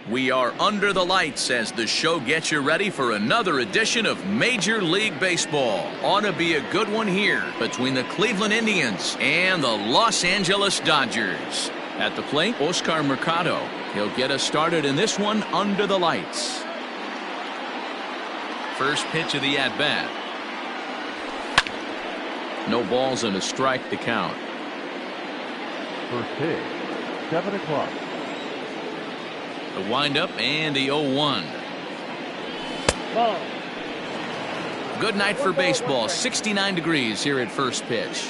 We are under the lights as the show gets you ready for another edition of Major League Baseball. Ought to be a good one here between the Cleveland Indians and the Los Angeles Dodgers. At the plate, Oscar Mercado. He'll get us started in this one under the lights. First pitch of the at-bat. No balls and a strike to count. First pitch, 7 o'clock. The windup and the 0-1. Good night for baseball. 69 degrees here at first pitch.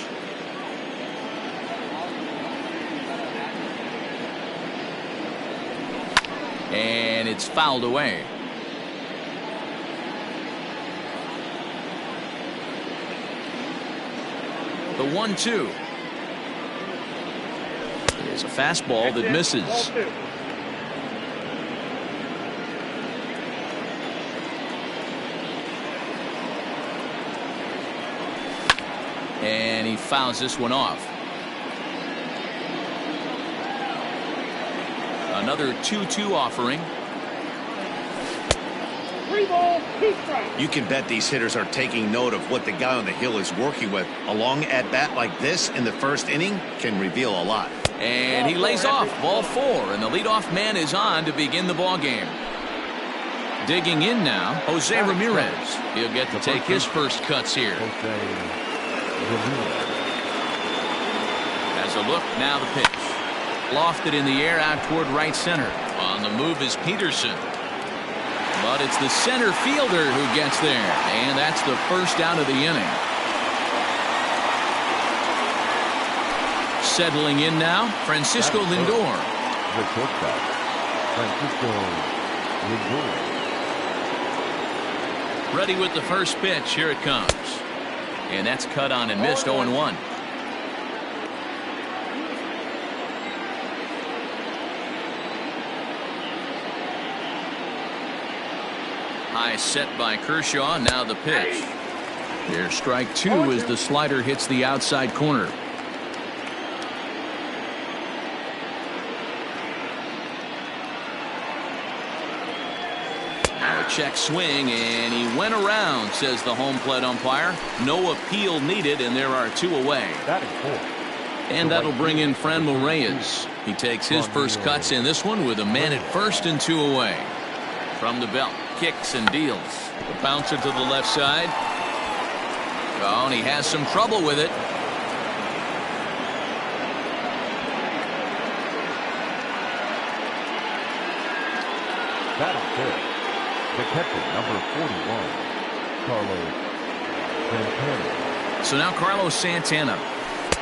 And it's fouled away. The 1-2. It's a fastball that misses. And he fouls this one off. Another 2-2 offering. You can bet these hitters are taking note of what the guy on the hill is working with. A long at-bat like this in the first inning can reveal a lot. And he lays off. Ball 4, and the leadoff man is on to begin the ball game. Digging in now, Jose Ramirez. He'll get to take his first cuts here. As a look, now the pitch. Lofted in the air out toward right center. On the move is Peterson. But it's the center fielder who gets there. And that's the first out of the inning. Settling in now, Francisco Lindor. The shortstop, Francisco Lindor. Ready with the first pitch. Here it comes. And that's cut on and missed. 0-1. High set by Kershaw. Now the pitch. There's strike 2 as the slider hits the outside corner. Now a check swing, and he went around, says the home plate umpire. No appeal needed, and there are 2 away. That is 4. And that'll bring in Franmil Reyes. He takes his first cuts in this one with a man at first and 2 away. From the belt, kicks and deals. The bouncer to the left side. Oh, and he has some trouble with it. That is good. The catcher, number 41, Carlos Santana. So now Carlos Santana,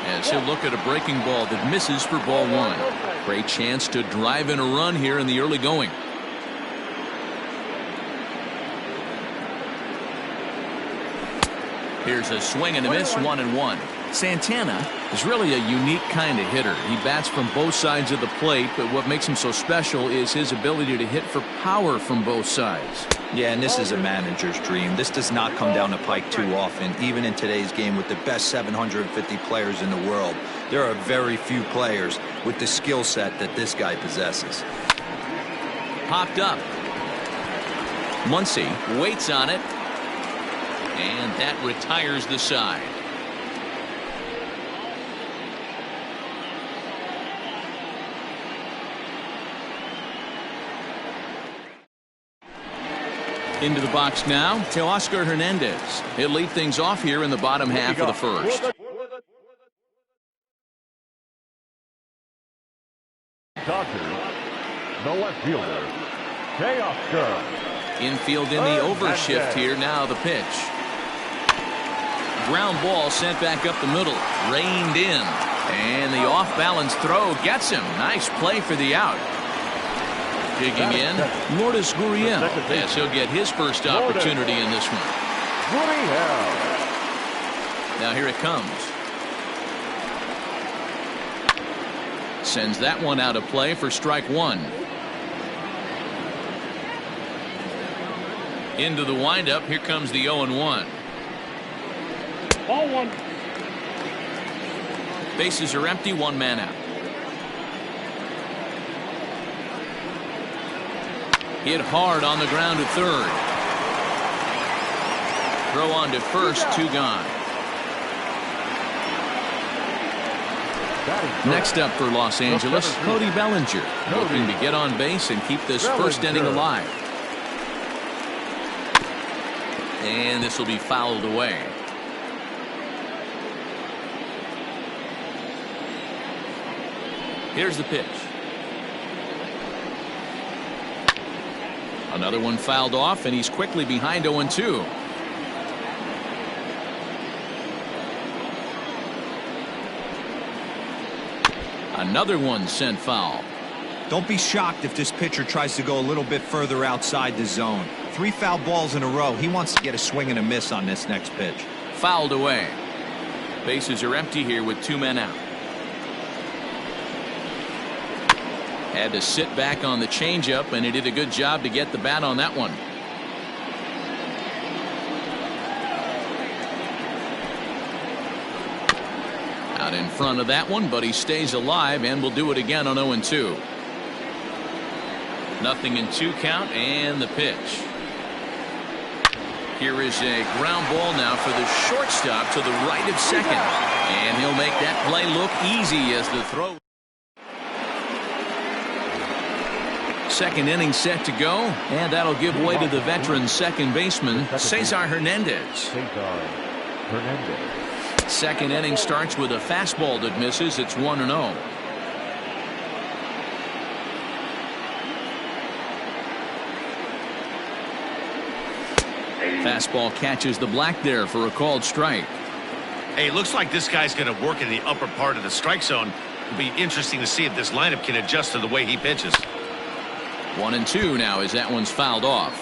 as he'll look at a breaking ball that misses for ball 1. Great chance to drive in a run here in the early going. Here's a swing and a miss, 1-1. Santana is really a unique kind of hitter. He bats from both sides of the plate, but what makes him so special is his ability to hit for power from both sides. Yeah, and this is a manager's dream. This does not come down the pike too often. Even in today's game with the best 750 players in the world, there are very few players with the skill set that this guy possesses. Popped up. Muncy waits on it. And that retires the side. Into the box now, Teoscar Hernandez. He'll lead things off here in the bottom half of the first. Dodgers, the left fielder, Teoscar. Infield in the overshift here. Now the pitch. Ground ball sent back up the middle. Reined in. And the off-balance throw gets him. Nice play for the out. Digging in, Lourdes Gurriel. Yes, he'll get his first opportunity in this one. Now here it comes. Sends that one out of play for strike 1. Into the windup. Here comes the 0-1. Ball 1. Bases are empty, 1 man out. Hit hard on the ground at third. Throw on to first, 2 gone. Next up for Los Angeles, Cody Bellinger, looking to get on base and keep this first inning alive. And this will be fouled away. Here's the pitch. Another one fouled off, and he's quickly behind 0-2. Another one sent foul. Don't be shocked if this pitcher tries to go a little bit further outside the zone. 3 foul balls in a row. He wants to get a swing and a miss on this next pitch. Fouled away. Bases are empty here with 2 men out. Had to sit back on the changeup, and he did a good job to get the bat on that one. Out in front of that one, but he stays alive and will do it again on 0-2. Nothing in 2 count, and the pitch. Here is a ground ball now for the shortstop to the right of second. And he'll make that play look easy as the throw. Second inning set to go, and that'll give way to the veteran second baseman, Cesar Hernandez. Second inning starts with a fastball that misses. It's 1-0. Fastball catches the black there for a called strike. Hey, it looks like this guy's going to work in the upper part of the strike zone. It'll be interesting to see if this lineup can adjust to the way he pitches. 1-2 now as that one's fouled off.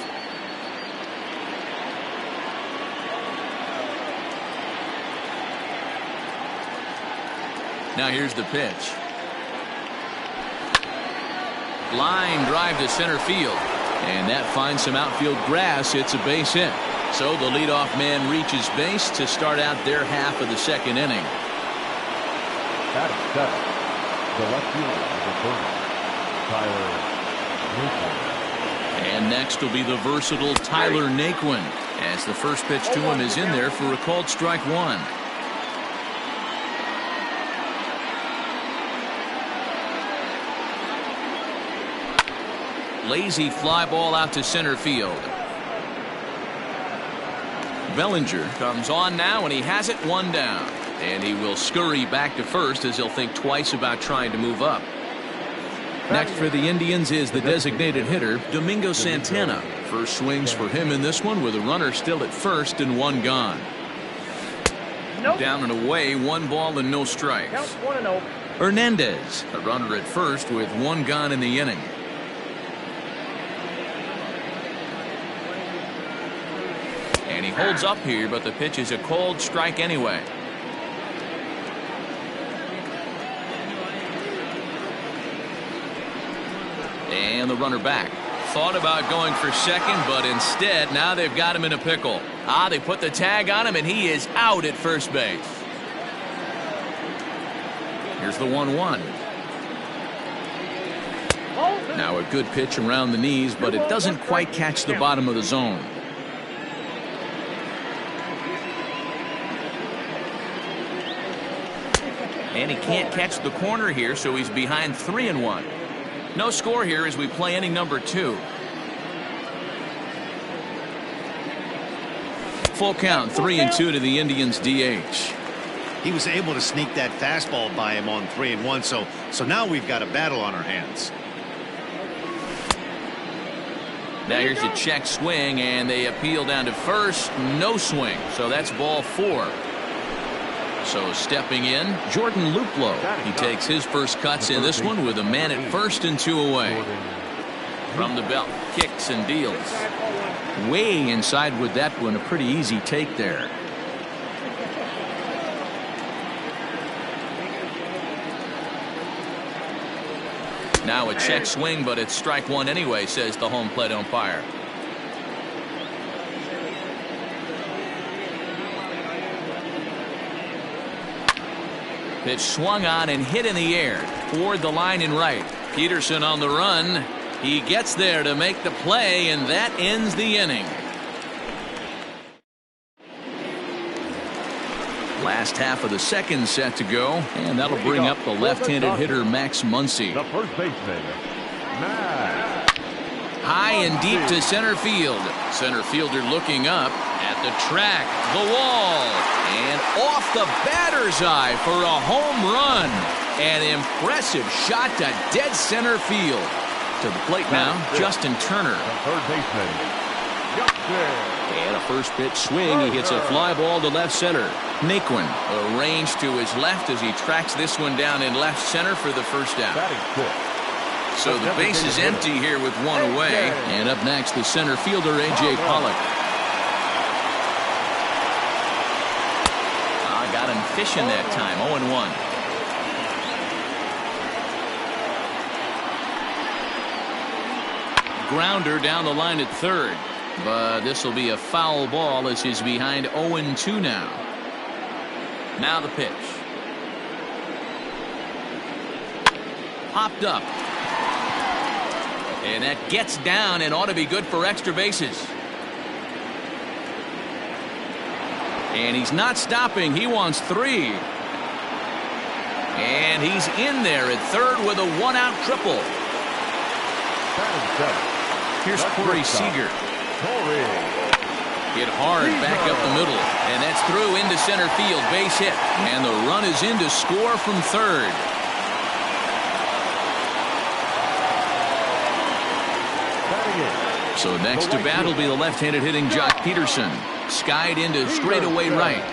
Now here's the pitch. Line drive to center field. And that finds some outfield grass. It's a base hit. So the leadoff man reaches base to start out their half of the second inning. Batting seventh, the left fielder of the Tyler Naquin. And next will be the versatile Tyler Naquin, as the first pitch to him is in there for a called strike 1. Lazy fly ball out to center field. Bellinger comes on now, and he has it 1 down. And he will scurry back to first as he'll think twice about trying to move up. Next for the Indians is the designated hitter, Domingo Santana. First swings for him in this one with a runner still at first and 1 gone. Down and away, 1 ball and no strikes. Hernandez, a runner at first with 1 gone in the inning. And he holds up here, but the pitch is a called strike anyway. And the runner back. Thought about going for second, but instead now they've got him in a pickle. They put the tag on him, and he is out at first base. Here's the 1-1. Now a good pitch around the knees, but it doesn't quite catch the bottom of the zone. And he can't catch the corner here, so he's behind 3-1. No score here as we play inning number 2. Full count, 3-2 to the Indians DH. He was able to sneak that fastball by him on 3-1, so now we've got a battle on our hands. Now here's a check swing, and they appeal down to first. No swing, so that's ball 4. So stepping in, Jordan Luplow. He takes his first cuts in this one with a man at first and 2 away. From the belt, kicks and deals. Way inside with that one, a pretty easy take there. Now a check swing, but it's strike 1 anyway, says the home plate umpire. Pitch swung on and hit in the air toward the line and right. Peterson on the run. He gets there to make the play, and that ends the inning. Last half of the second set to go, and that'll bring up the left-handed hitter Max Muncy. The first baseman, Max. High and deep to center field. Center fielder looking up at the track, the wall, and off the batter's eye for a home run. An impressive shot to dead center field. To the plate now, Justin Turner. The third baseman, Justin. And a first pitch swing. He hits a fly ball to left center. Naquin arranged to his left as he tracks this one down in left center for the first out. Batting fifth. So the base is empty here with one away. And up next, the center fielder, A.J. Pollock. Got him fishing that time, 0-1. Grounder down the line at third. But this will be a foul ball as he's behind 0-2 now. Now the pitch. Popped up. And that gets down and ought to be good for extra bases. And he's not stopping. He wants 3. And he's in there at third with a one-out triple. Here's Corey Seager. Hit hard back up the middle. And that's through into center field. Base hit. And the run is in to score from third. So next to bat will be the left-handed hitting Jock Peterson. Skied into straightaway right.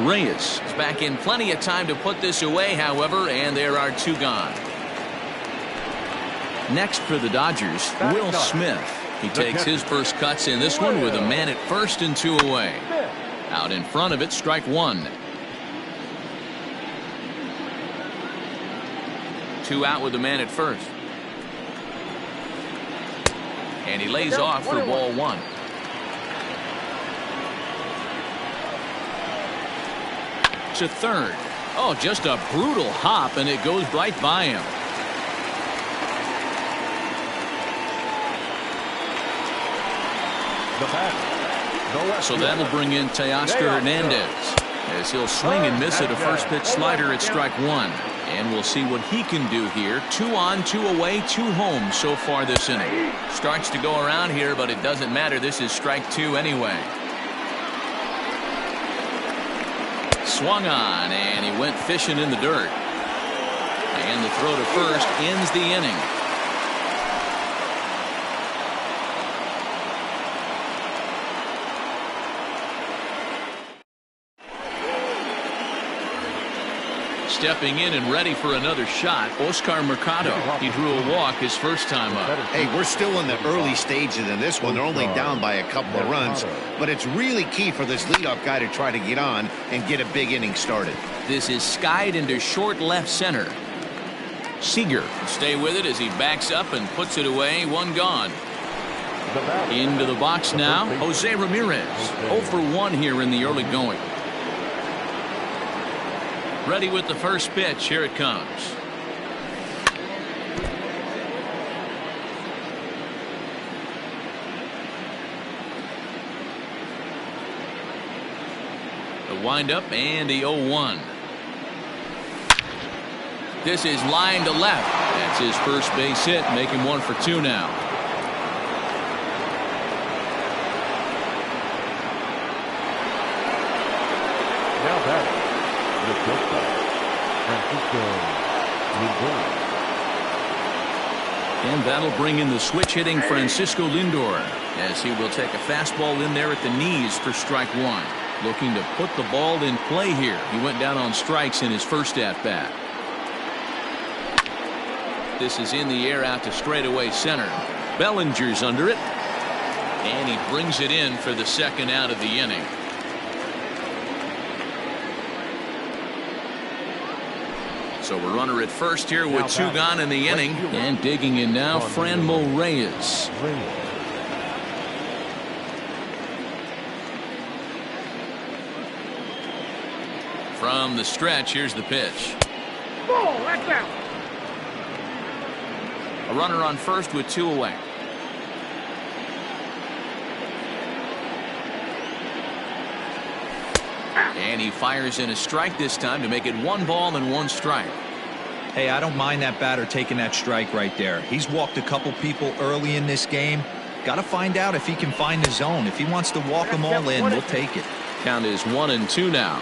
Reyes is back in plenty of time to put this away, however, and there are 2 gone. Next for the Dodgers, Will Smith. He takes his first cuts in this one with a man at first and 2 away. Out in front of it, strike 1. 2 out with the man at first. And he lays off for ball 1. To third. Oh, just a brutal hop, and it goes right by him. So that'll bring in Teoscar Hernandez as he'll swing and miss at a first pitch slider at strike 1. And we'll see what he can do here. 2 on, 2 away, 2 home so far this inning. Starts to go around here, but it doesn't matter. This is strike 2 anyway. Swung on, and he went fishing in the dirt. And the throw to first ends the inning. Stepping in and ready for another shot, Oscar Mercado. He drew a walk his first time up. Hey, we're still in the early stages in this one. They're only down by a couple of runs, but it's really key for this leadoff guy to try to get on and get a big inning started. This is skied into short left center. Seager will stay with it as he backs up and puts it away. 1 gone. Into the box now, Jose Ramirez. 0 for 1 here in the early going. Ready with the first pitch. Here it comes. The windup and the 0-1. This is line to left. That's his first base hit, making 1 for 2 now. Now that the shortstop, Francisco Lindor. And that'll bring in the switch hitting Francisco Lindor as he will take a fastball in there at the knees for strike 1. Looking to put the ball in play here. He went down on strikes in his first at bat. This is in the air out to straightaway center. Bellinger's under it. And he brings it in for the second out of the inning. So a runner at first here with 2 gone in the inning. And digging in now, Franmil Reyes. From the stretch, here's the pitch. Ball, that's out. A runner on first with 2 away. And he fires in a strike this time to make it 1 ball and 1 strike. Hey, I don't mind that batter taking that strike right there. He's walked a couple people early in this game. Got to find out if he can find the zone. If he wants to walk them all in, we'll take it. Count is 1-2 now.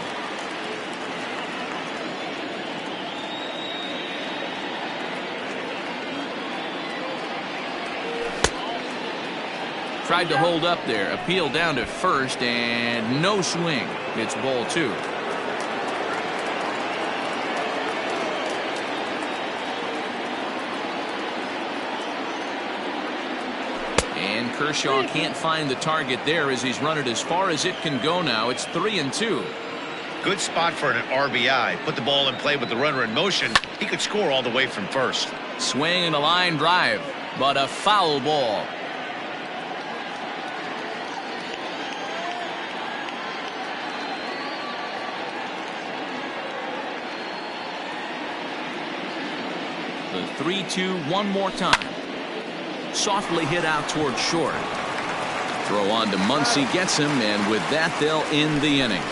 Tried to hold up there. Appeal down to first and no swing. It's ball 2. And Kershaw can't find the target there as he's run it as far as it can go now. It's 3-2. Good spot for an RBI. Put the ball in play with the runner in motion. He could score all the way from first. Swing and a line drive, but a foul ball. The 3-2 one more time. Softly hit out toward short. Throw on to Muncy, gets him, and with that they'll end the inning.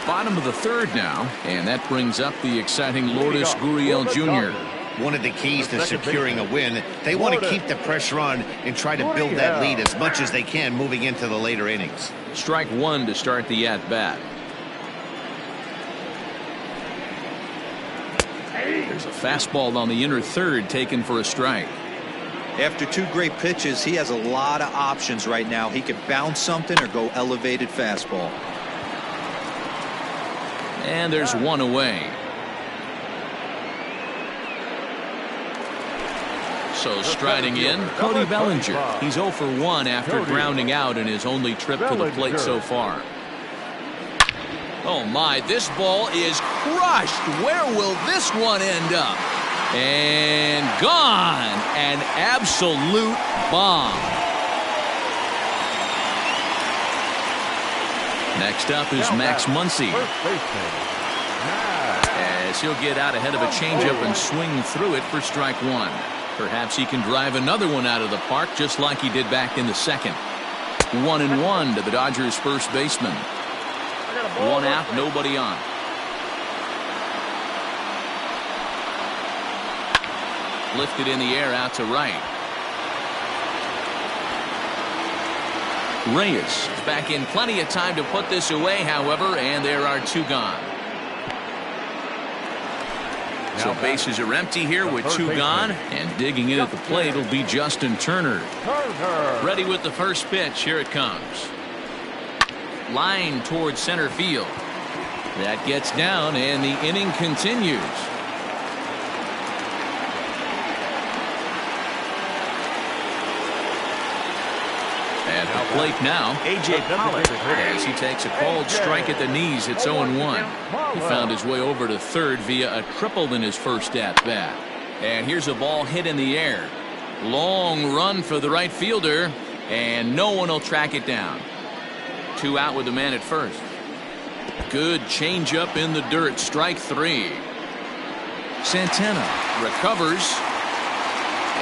Bottom of the 3rd now, and that brings up the exciting Lourdes Gurriel Jr. One of the keys to securing a win, they want to keep the pressure on and try to build that lead as much as they can moving into the later innings. Strike 1 to start the at-bat. There's a fastball on the inner 3rd taken for a strike. After 2 great pitches, he has a lot of options right now. He could bounce something or go elevated fastball. And there's 1 away. So striding in, Cody Bellinger. He's 0 for 1 after grounding out in his only trip to the plate so far. Oh my, this ball is crushed. Where will this one end up? And gone. An absolute bomb. Next up is Max Muncy, as he'll get out ahead of a changeup and swing through it for strike 1. Perhaps he can drive another one out of the park just like he did back in the 2nd. 1-1 to the Dodgers first baseman. 1 out, nobody on. Lifted in the air out to right. Reyes back in plenty of time to put this away, however, and there are 2 gone. So bases are empty here with 2 gone, and digging in at the plate will be Justin Turner. Ready with the first pitch. Here it comes. Line towards center field. That gets down, and the inning continues. At the plate now, A.J. Pollock, as he takes a called strike at the knees. It's 0-1. He found his way over to 3rd via a triple in his first at-bat. And here's a ball hit in the air. Long run for the right fielder, and no one will track it down. 2 out with the man at first. Good changeup in the dirt. Strike 3. Santana recovers.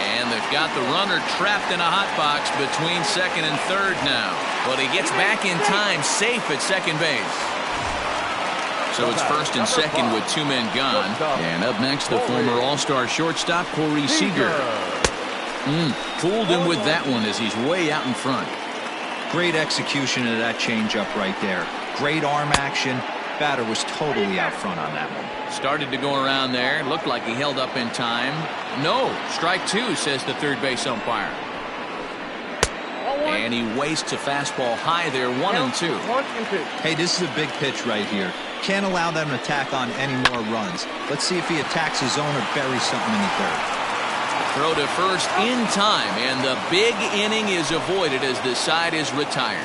And they've got the runner trapped in a hot box between 2nd and 3rd now. But he gets back in time, safe at second base. So it's 1st and 2nd with 2 men gone. And up next, the former All-Star shortstop, Corey Seager. Fooled him with that one as he's way out in front. Great execution of that changeup right there. Great arm action. Batter was totally out front on that one. Started to go around there. Looked like he held up in time. No. Strike 2, says the third base umpire. And he wastes a fastball high there. 1-2. Hey, this is a big pitch right here. Can't allow them to tack on any more runs. Let's see if he attacks his zone or buries something in the dirt. Throw to first in time, and the big inning is avoided as the side is retired.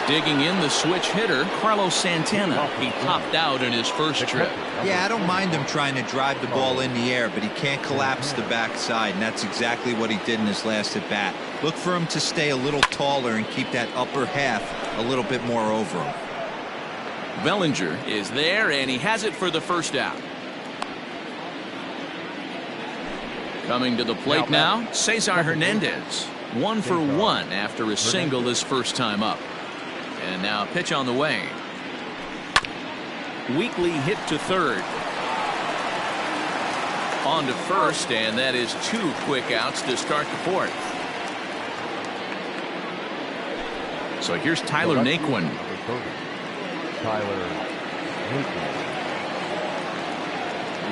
Digging in the switch hitter, Carlos Santana. He popped out in his first trip. Yeah, I don't mind him trying to drive the ball in the air, but he can't collapse the backside, and that's exactly what he did in his last at-bat. Look for him to stay a little taller and keep that upper half a little bit more over him. Bellinger is there, and he has it for the first out. Coming to the plate now, Cesar Hernandez. 1 for 1 after a single his first time up. And now a pitch on the way. Weakly hit to third. On to first, and that is 2 quick outs to start the fourth. So here's Tyler Naquin.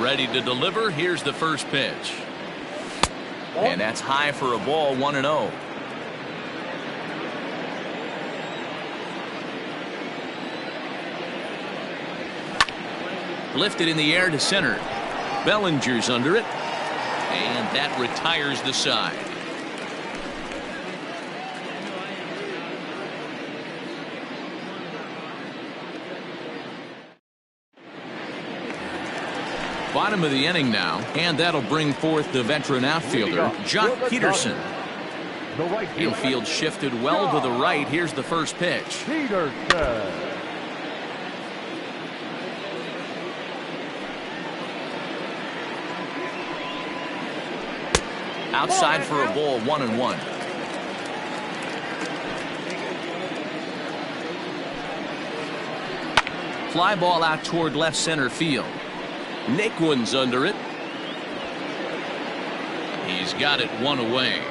Ready to deliver. Here's the first pitch. And that's high for a ball, 1-0. Lifted in the air to center. Bellinger's under it. And that retires the side. Bottom of the inning now, and that'll bring forth the veteran outfielder, Jock Peterson. Infield shifted well to the right. Here's the first pitch. Outside for a ball, 1-1. Fly ball out toward left center field. Naquin's under it. He's got it 1 away.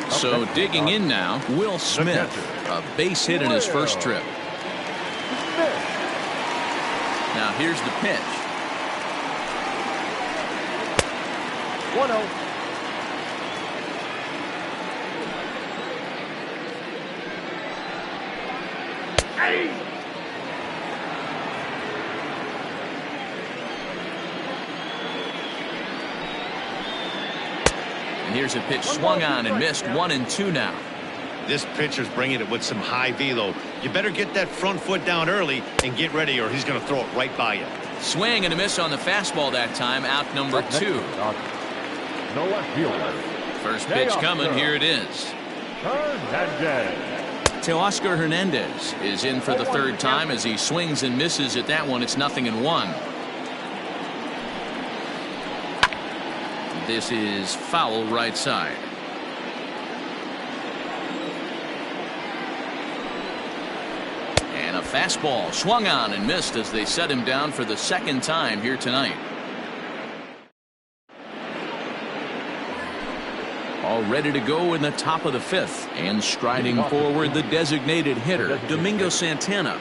So digging in now, Will Smith. A base hit in his first trip. Now here's the pitch. 1-0. And here's a pitch swung on and missed. 1-2 now. This pitcher's bringing it with some high velo. You better get that front foot down early and get ready, or he's going to throw it right by you. Swing and a miss on the fastball that time. Out number 2. First pitch coming. Here it is. Teoscar Hernandez is in for the third time as he swings and misses at that one. It's 0-1. This is foul right side. And a fastball swung on and missed as they set him down for the second time here tonight. All ready to go in the top of the fifth, and striding forward the designated hitter, Domingo Santana.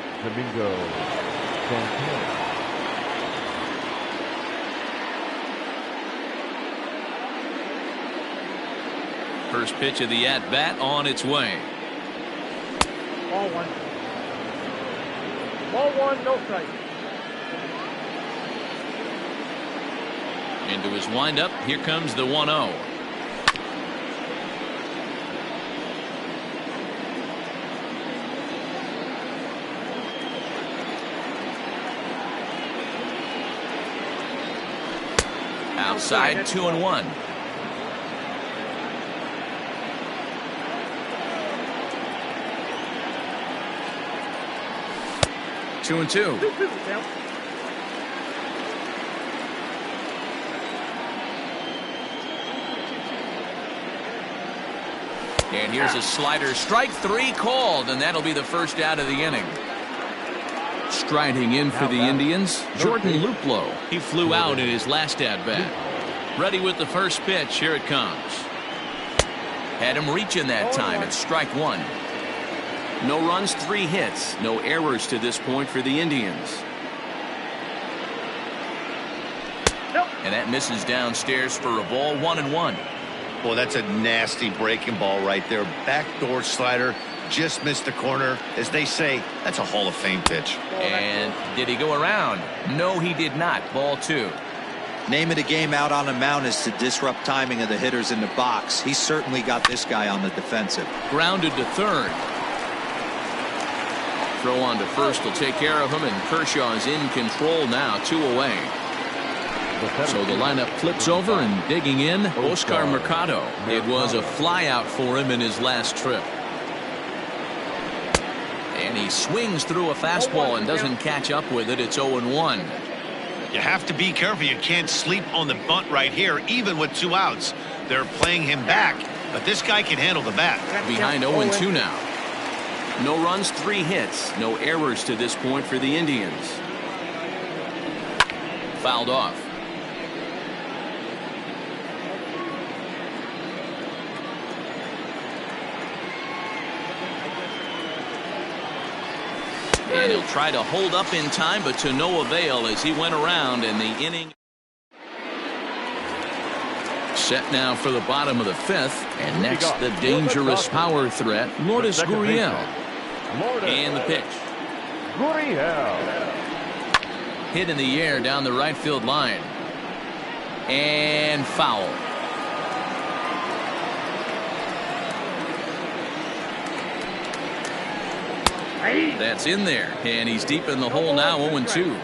First pitch of the at-bat on its way. Ball 1. Ball 1, no strike. Into his windup, here comes the 1-0. Outside, 2-1. Two and two. And here's a slider. Strike 3 called, and that'll be the first out of the inning. Striding in for the Indians, Jordan Luplow. He flew out in his last at-bat. Ready with the first pitch. Here it comes. Had him reaching that time. It's strike 1. No runs, 3 hits. No errors to this point for the Indians. And that misses downstairs for a ball, 1-1. Boy, that's a nasty breaking ball right there. Backdoor slider. Just missed the corner. As they say, that's a Hall of Fame pitch. And did he go around? No, he did not. Ball 2. Name of the game out on the mound is to disrupt timing of the hitters in the box. He's certainly got this guy on the defensive. Grounded to third. Throw on to first will take care of him, and Kershaw is in control now, 2 away. So the lineup flips over, and digging in, Oscar Mercado. It was a flyout for him in his last trip. And he swings through a fastball and doesn't catch up with it. It's 0-1. You have to be careful. You can't sleep on the bunt right here, even with 2 outs. They're playing him back, but this guy can handle the bat. Behind 0-2 now. No runs, 3 hits. No errors to this point for the Indians. Fouled off. And he'll try to hold up in time, but to no avail as he went around in the inning. Set now for the bottom of the 5th. And next, the dangerous power threat, Lourdes Gurriel. And the pitch. Hit in the air down the right field line. And foul. That's in there, and he's deep in the hole now, 0-2.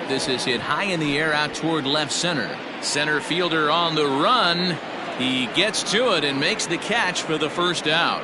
This is hit high in the air out toward left center. Center fielder on the run. He gets to it and makes the catch for the first out.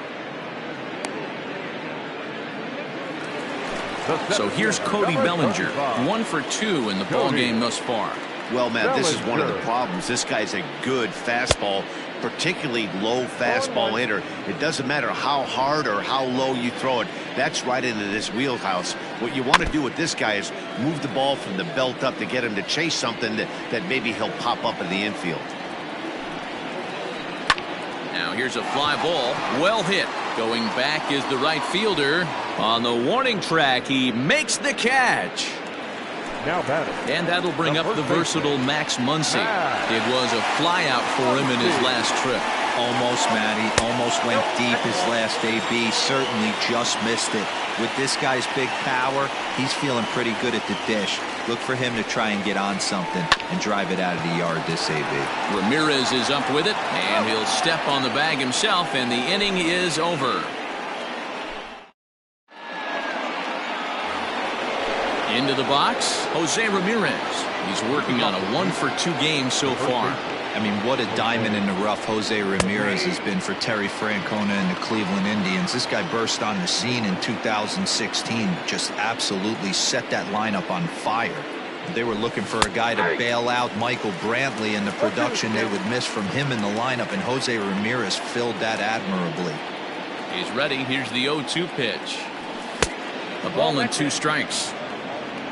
So here's Cody Bellinger, 1 for 2 in the ball game thus far. Well, Matt, this is one of the problems. This guy's a good fastball, particularly low fastball hitter. It doesn't matter how hard or how low you throw it. That's right into this wheelhouse. What you want to do with this guy is move the ball from the belt up to get him to chase something that maybe he'll pop up in the infield. Now here's a fly ball. Well hit. Going back is the right fielder. On the warning track, he makes the catch. Now batting. And that'll bring up the versatile Max Muncy. It was a flyout for him in his last trip. Almost, Matty. Almost went deep his last AB. Certainly just missed it. With this guy's big power, he's feeling pretty good at the dish. Look for him to try and get on something and drive it out of the yard this AB. Ramirez is up with it, and he'll step on the bag himself, and the inning is over. Into the box, Jose Ramirez. He's working on a 1 for 2 game so far. I mean, what a diamond in the rough Jose Ramirez has been for Terry Francona and the Cleveland Indians. This guy burst on the scene in 2016, just absolutely set that lineup on fire. They were looking for a guy to bail out Michael Brantley, and the production they would miss from him in the lineup, and Jose Ramirez filled that admirably. He's ready. Here's the 0-2 pitch. A ball and 2 strikes.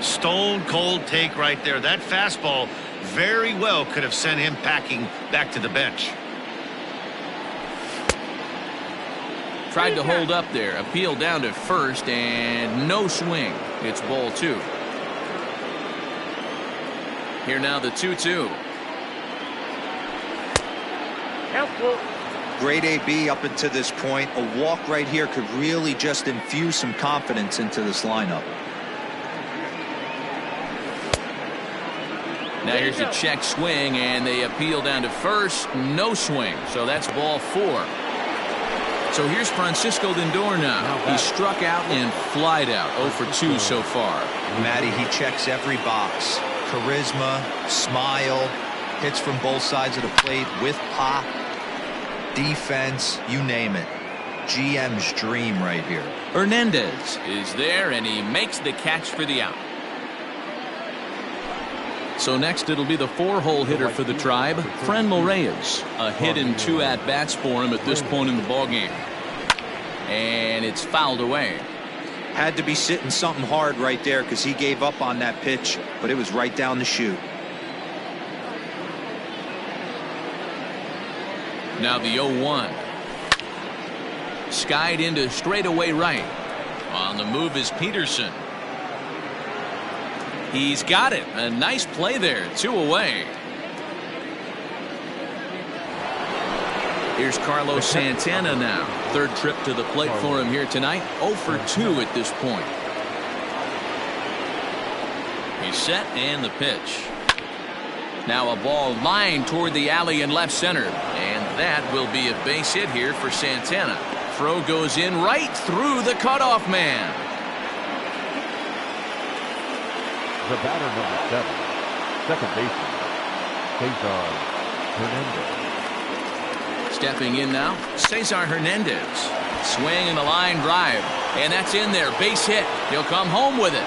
Stone cold take right there. That fastball very well could have sent him packing back to the bench. Tried to hold up there. Appeal down to first, and no swing. It's ball 2. Here now the 2-2. Great AB up until this point. A walk right here could really just infuse some confidence into this lineup. Now here's a check swing, and they appeal down to first. No swing, so that's ball 4. So here's Francisco Lindor now. He struck out and flied out. 0 for 2 so far. Matty, he checks every box. Charisma, smile, hits from both sides of the plate with pop, defense, you name it. GM's dream right here. Hernandez is there, and he makes the catch for the out. So next it'll be the 4-hole hitter for the Tribe, Franmil Reyes. A hit and 2 at-bats for him at this point in the ballgame. And it's fouled away. Had to be sitting something hard right there because he gave up on that pitch, but it was right down the chute. Now the 0-1. Skied into straightaway right. On the move is Peterson. He's got it. A nice play there. 2 away. Here's Carlos Santana now. 3rd trip to the plate for him here tonight. 0 for 2 at this point. He's set and the pitch. Now a ball lined toward the alley in left center. And that will be a base hit here for Santana. Throw goes in right through the cutoff man. The batter number 7, second baseman, Cesar Hernandez. Stepping in now, Cesar Hernandez. Swing and a line drive. And that's in there. Base hit. He'll come home with it.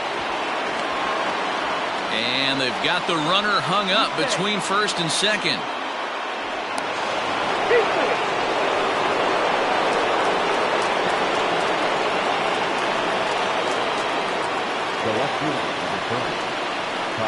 And they've got the runner hung up between first and second. The left fielder returns.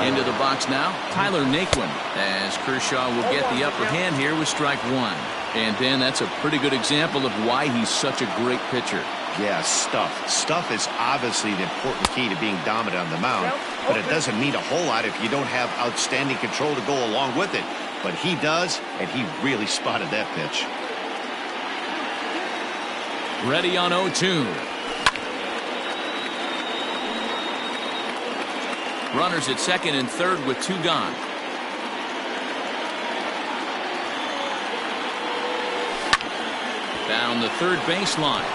Into the box now, Tyler Naquin, as Kershaw will get the upper hand here with strike one. And Ben, that's a pretty good example of why he's such a great pitcher. Yeah, stuff. Stuff is obviously the important key to being dominant on the mound, but it doesn't mean a whole lot if you don't have outstanding control to go along with it. But he does, and he really spotted that pitch. Ready on 0-2. Runners at second and third with two gone. Down the third baseline.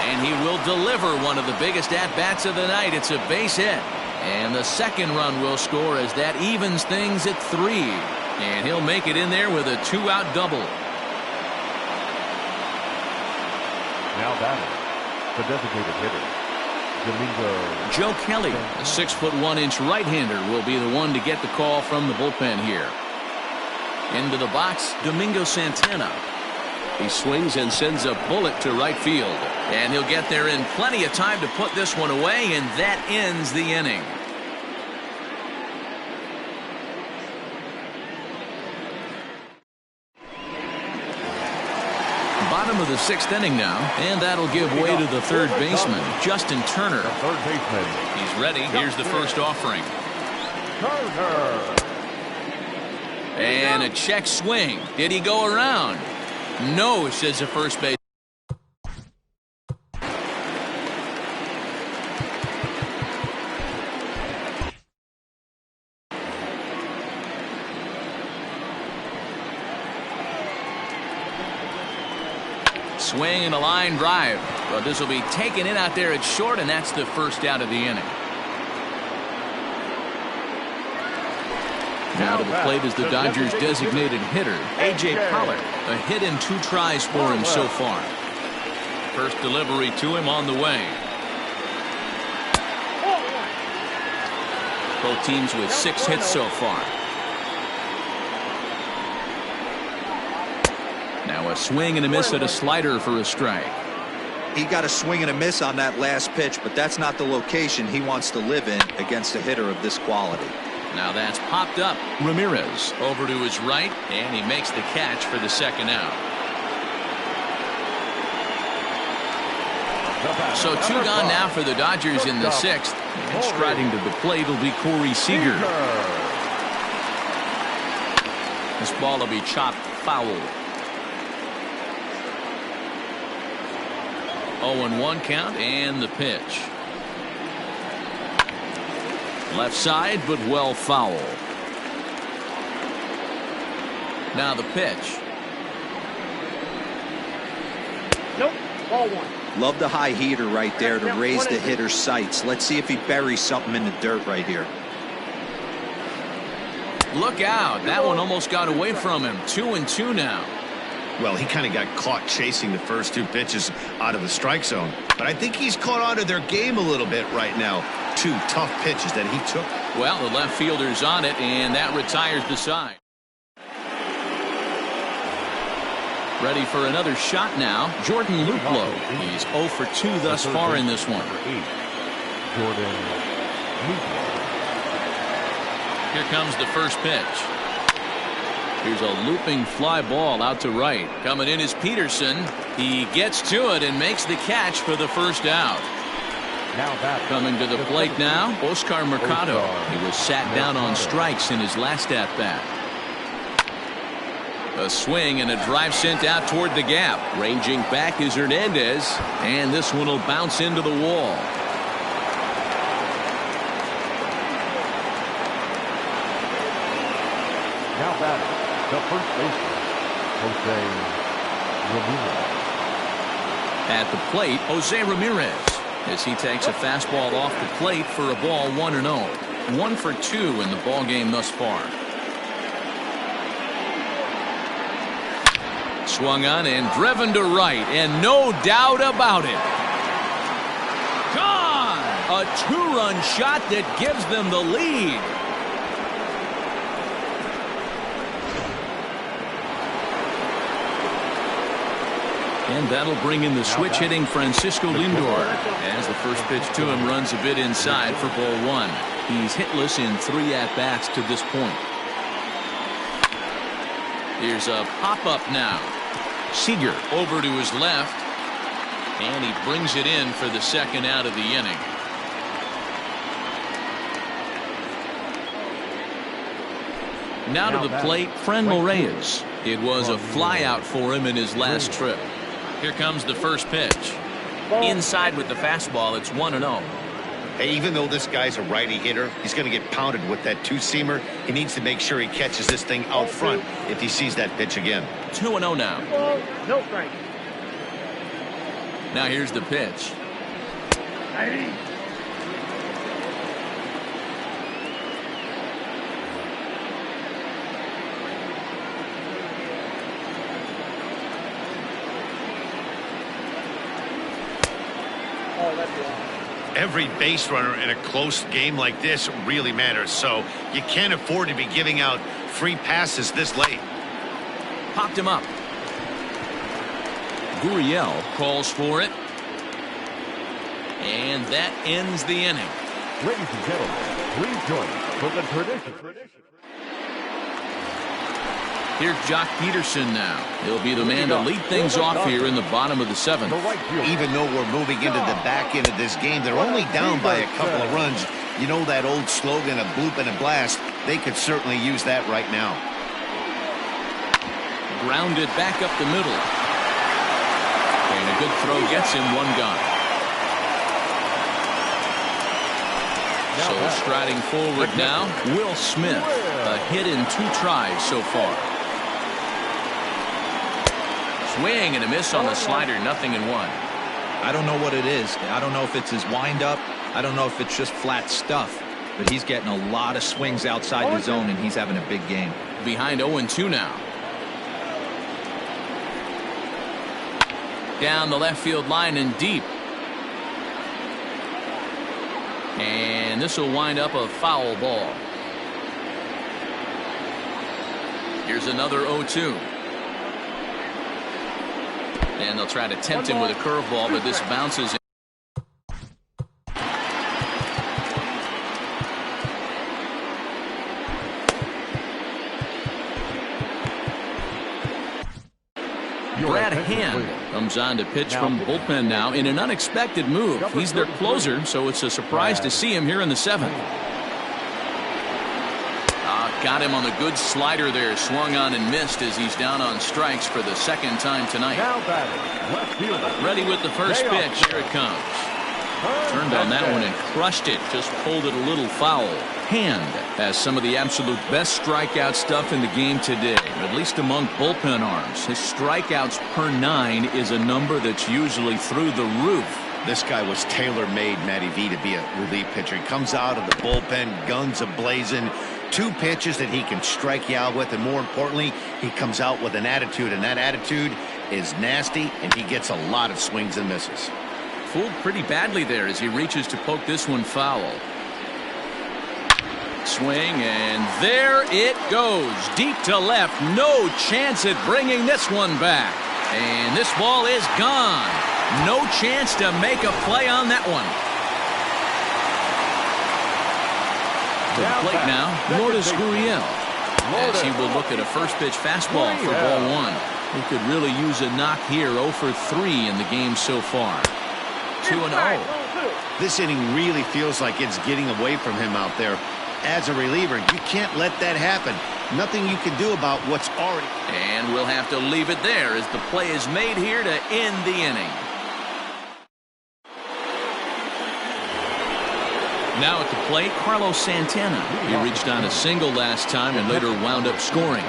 And he will deliver one of the biggest at-bats of the night. It's a base hit. And the second run will score as that evens things at 3. And he'll make it in there with a 2-out double. Now batting, the designated hitter, Domingo. Joe Kelly, a 6'1" right-hander, will be the one to get the call from the bullpen here. Into the box, Domingo Santana. He swings and sends a bullet to right field. And he'll get there in plenty of time to put this one away, and that ends the inning. Bottom of the 6th inning now, and that'll give way to the third baseman, Justin Turner. The third baseman. He's ready. Here's the first offering. Turner. And a check swing. Did he go around? No, says the first base. Swing and a line drive. But this will be taken in out there at short, and that's the first out of the inning. Now to the plate is the Dodgers' designated hitter, A.J. Pollard. A hit in 2 tries for him so far. First delivery to him on the way. Both teams with 6 hits so far. Now a swing and a miss at a slider for a strike. He got a swing and a miss on that last pitch, but that's not the location he wants to live in against a hitter of this quality. Now that's popped up. Ramirez over to his right, and he makes the catch for the second out. So 2 gone now for the Dodgers in the 6th. And striding to the plate will be Corey Seager. This ball will be chopped foul. 0-1 count and the pitch. Left side, but well foul. Now the pitch. Nope. Ball 1. Love the high heater right there to raise the hitter's sights. Let's see if he buries something in the dirt right here. Look out. That one almost got away from him. 2-2 now. Well, he kind of got caught chasing the first 2 pitches out of the strike zone. But I think he's caught on to their game a little bit right now. 2 tough pitches that he took. Well, the left fielder's on it, and that retires the side. Ready for another shot now, Jordan Luplow. He's 0 for 2 thus far in this one. Jordan Luplow. Here comes the first pitch. Here's a looping fly ball out to right. Coming in is Peterson. He gets to it and makes the catch for the first out. Coming to the plate now, Oscar Mercado. He was sat down on strikes in his last at-bat. A swing and a drive sent out toward the gap. Ranging back is Hernandez, and this one will bounce into the wall. The first baseman, Jose Ramirez. At the plate, Jose Ramirez, as he takes a fastball off the plate for a ball 1-0. 1 for 2 in the ball game thus far. Swung on and driven to right, and no doubt about it. Gone! A 2-run shot that gives them the lead. And that'll bring in the switch-hitting Francisco Lindor, as the first pitch to him runs a bit inside for ball 1. He's hitless in 3 at-bats to this point. Here's a pop-up now. Seager over to his left, and he brings it in for the second out of the inning. Now to the plate, Franmil Reyes. It was a flyout for him in his last trip. Here comes the first pitch. Inside with the fastball, it's 1-0. Hey, even though this guy's a righty hitter, he's going to get pounded with that two-seamer. He needs to make sure he catches this thing out front if he sees that pitch again. 2-0 now. No strike. Now here's the pitch. Oh, that's wrong. Every base runner in a close game like this really matters, so you can't afford to be giving out free passes this late. Popped him up. Gurriel calls for it. And that ends the inning. Ladies and gentlemen, please join us for the tradition. Here's Jock Peterson now. He'll be the man to lead things off here in the bottom of the 7th. Even though we're moving into the back end of this game, they're only down by a couple of runs. You know that old slogan, a bloop and a blast? They could certainly use that right now. Grounded back up the middle. And a good throw gets him one gone. So striding forward now, Will Smith. A hit in 2 tries so far. Swing and a miss on the slider, 0-1. I don't know what it is. I don't know if it's his windup. I don't know if it's just flat stuff. But he's getting a lot of swings outside the zone, and he's having a big game. Behind 0-2 now. Down the left field line and deep. And this will wind up a foul ball. Here's another 0-2. And they'll try to tempt him with a curveball, but this bounces in. Brad Hand comes on to pitch from the bullpen now in an unexpected move. He's their closer, so it's a surprise to see him here in the 7th. Got him on the good slider there. Swung on and missed as he's down on strikes for the second time tonight. Now batting, left fielder. Ready with the first pitch. Here it comes. Turned on that one and crushed it. Just pulled it a little foul. Hand has some of the absolute best strikeout stuff in the game today, at least among bullpen arms. His strikeouts per 9 is a number that's usually through the roof. This guy was tailor-made, Matty V, to be a relief pitcher. He comes out of the bullpen, guns a-blazing, 2 pitches that he can strike you out with, and more importantly, he comes out with an attitude, and that attitude is nasty, and he gets a lot of swings and misses. Fooled pretty badly there as he reaches to poke this one foul. Swing, and there it goes. Deep to left. No chance at bringing this one back. And this ball is gone. No chance to make a play on that one. To the plate now, Lourdes Gurriel. As he will look at a first pitch fastball for ball 1. He could really use a knock here. 0 for 3 in the game so far. 2-0. This inning really feels like it's getting away from him out there. As a reliever, you can't let that happen. Nothing you can do about what's already. And we'll have to leave it there as the play is made here to end the inning. Now at the plate, Carlos Santana. He reached on a single last time and later wound up scoring.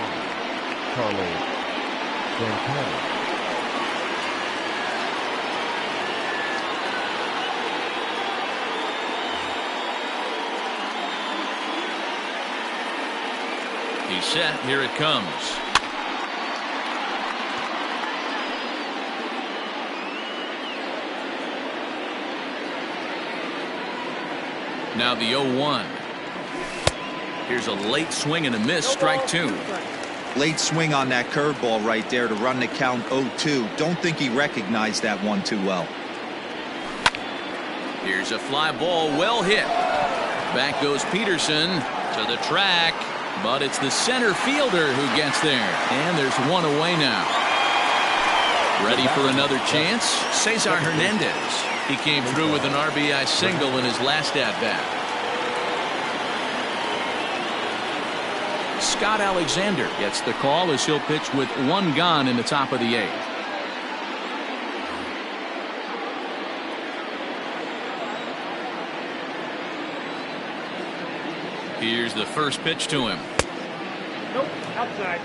Santana. He's set. Here it comes. Now the 0-1. Here's a late swing and a miss. Strike two. Late swing on that curveball right there to run the count 0-2. Don't think he recognized that one too well. Here's a fly ball, well hit. Back goes Peterson to the track, but it's the center fielder who gets there. And there's one away now. Ready for another chance? Cesar Hernandez. He came through with an RBI single in his last at-bat. Scott Alexander gets the call as he'll pitch with one gone in the top of the 8th. Here's the first pitch to him. Nope, outside.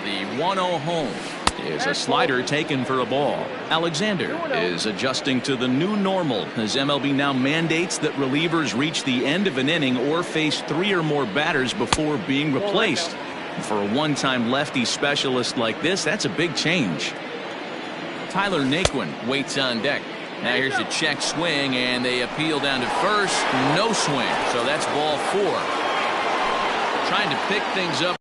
The 1-0 home is a slider taken for a ball. Alexander is adjusting to the new normal as MLB now mandates that relievers reach the end of an inning or face 3 or more batters before being replaced. For a one-time lefty specialist like this, that's a big change. Tyler Naquin waits on deck. Now here's a check swing, and they appeal down to first. No swing, so that's ball 4. Trying to pick things up.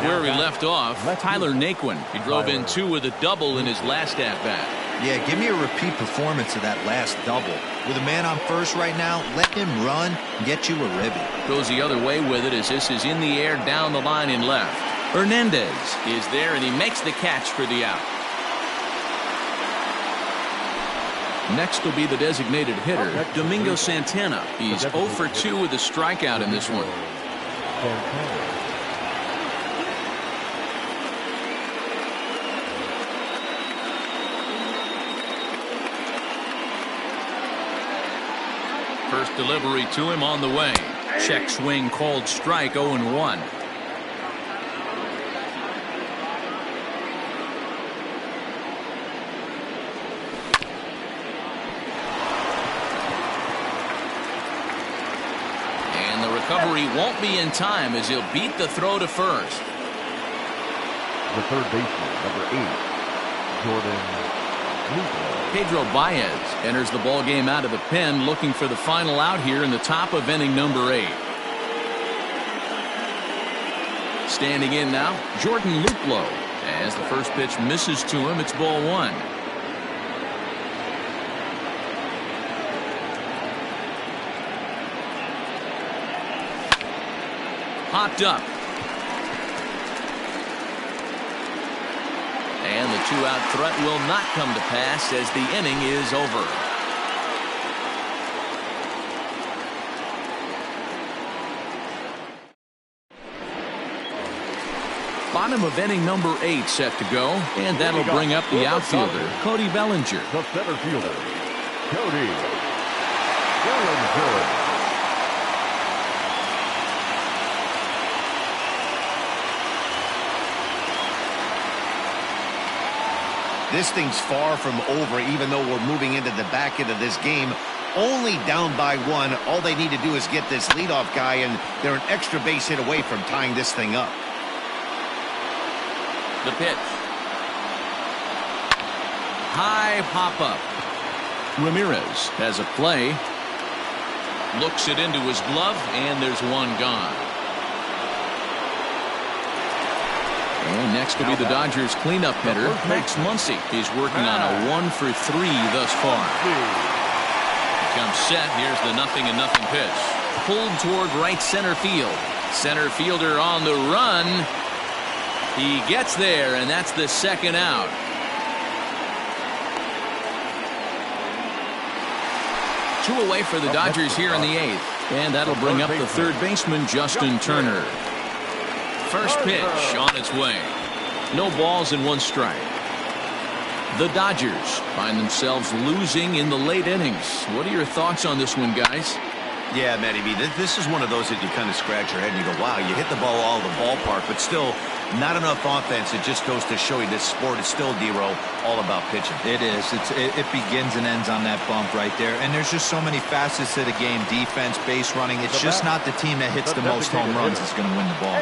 Where we left off, Tyler Naquin. He drove in 2 with a double in his last at-bat. Yeah, give me a repeat performance of that last double. With a man on first right now, let him run and get you a ribby. Goes the other way with it as this is in the air down the line in left. Hernandez is there, and he makes the catch for the out. Next will be the designated hitter, Domingo Santana. He's 0 for 2 with a strikeout in this one. First delivery to him on the way. Check swing called strike, 0-1. And the recovery won't be in time as he'll beat the throw to first. The third baseman, number 8, Jordan Lugo. Pedro Baez enters the ball game out of the pen, looking for the final out here in the top of inning number 8. Standing in now, Jordan Lugo. As the first pitch misses to him, it's ball 1. Popped up. And the 2-out threat will not come to pass as the inning is over. Bottom of inning number 8 set to go, and that'll bring up the outfielder, Cody Bellinger. The center fielder, Cody Bellinger. This thing's far from over, even though we're moving into the back end of this game. Only down by 1. All they need to do is get this leadoff guy, and they're an extra base hit away from tying this thing up. The pitch. High pop-up. Ramirez has a play. Looks it into his glove, and there's one gone. And next will be the Dodgers cleanup hitter, Max Muncy. He's working on a 1 for 3 thus far. Comes set. Here's the 0-0 pitch. Pulled toward right center field. Center fielder on the run. He gets there, and that's the second out. Two away for the Dodgers here in the 8th. And that'll bring up the third baseman, Justin Turner. First pitch on its way. No balls and one strike. The Dodgers find themselves losing in the late innings. What are your thoughts on this one, guys? Yeah, Matty B, this is one of those that you kind of scratch your head and you go, wow, you hit the ball all the ballpark, but still not enough offense. It just goes to show you this sport is still, D-Row, all about pitching. It is. It begins and ends on that bump right there. And there's just so many facets to the game. Defense, base running. It's just not the team that hits the most home runs that's going to win the ball.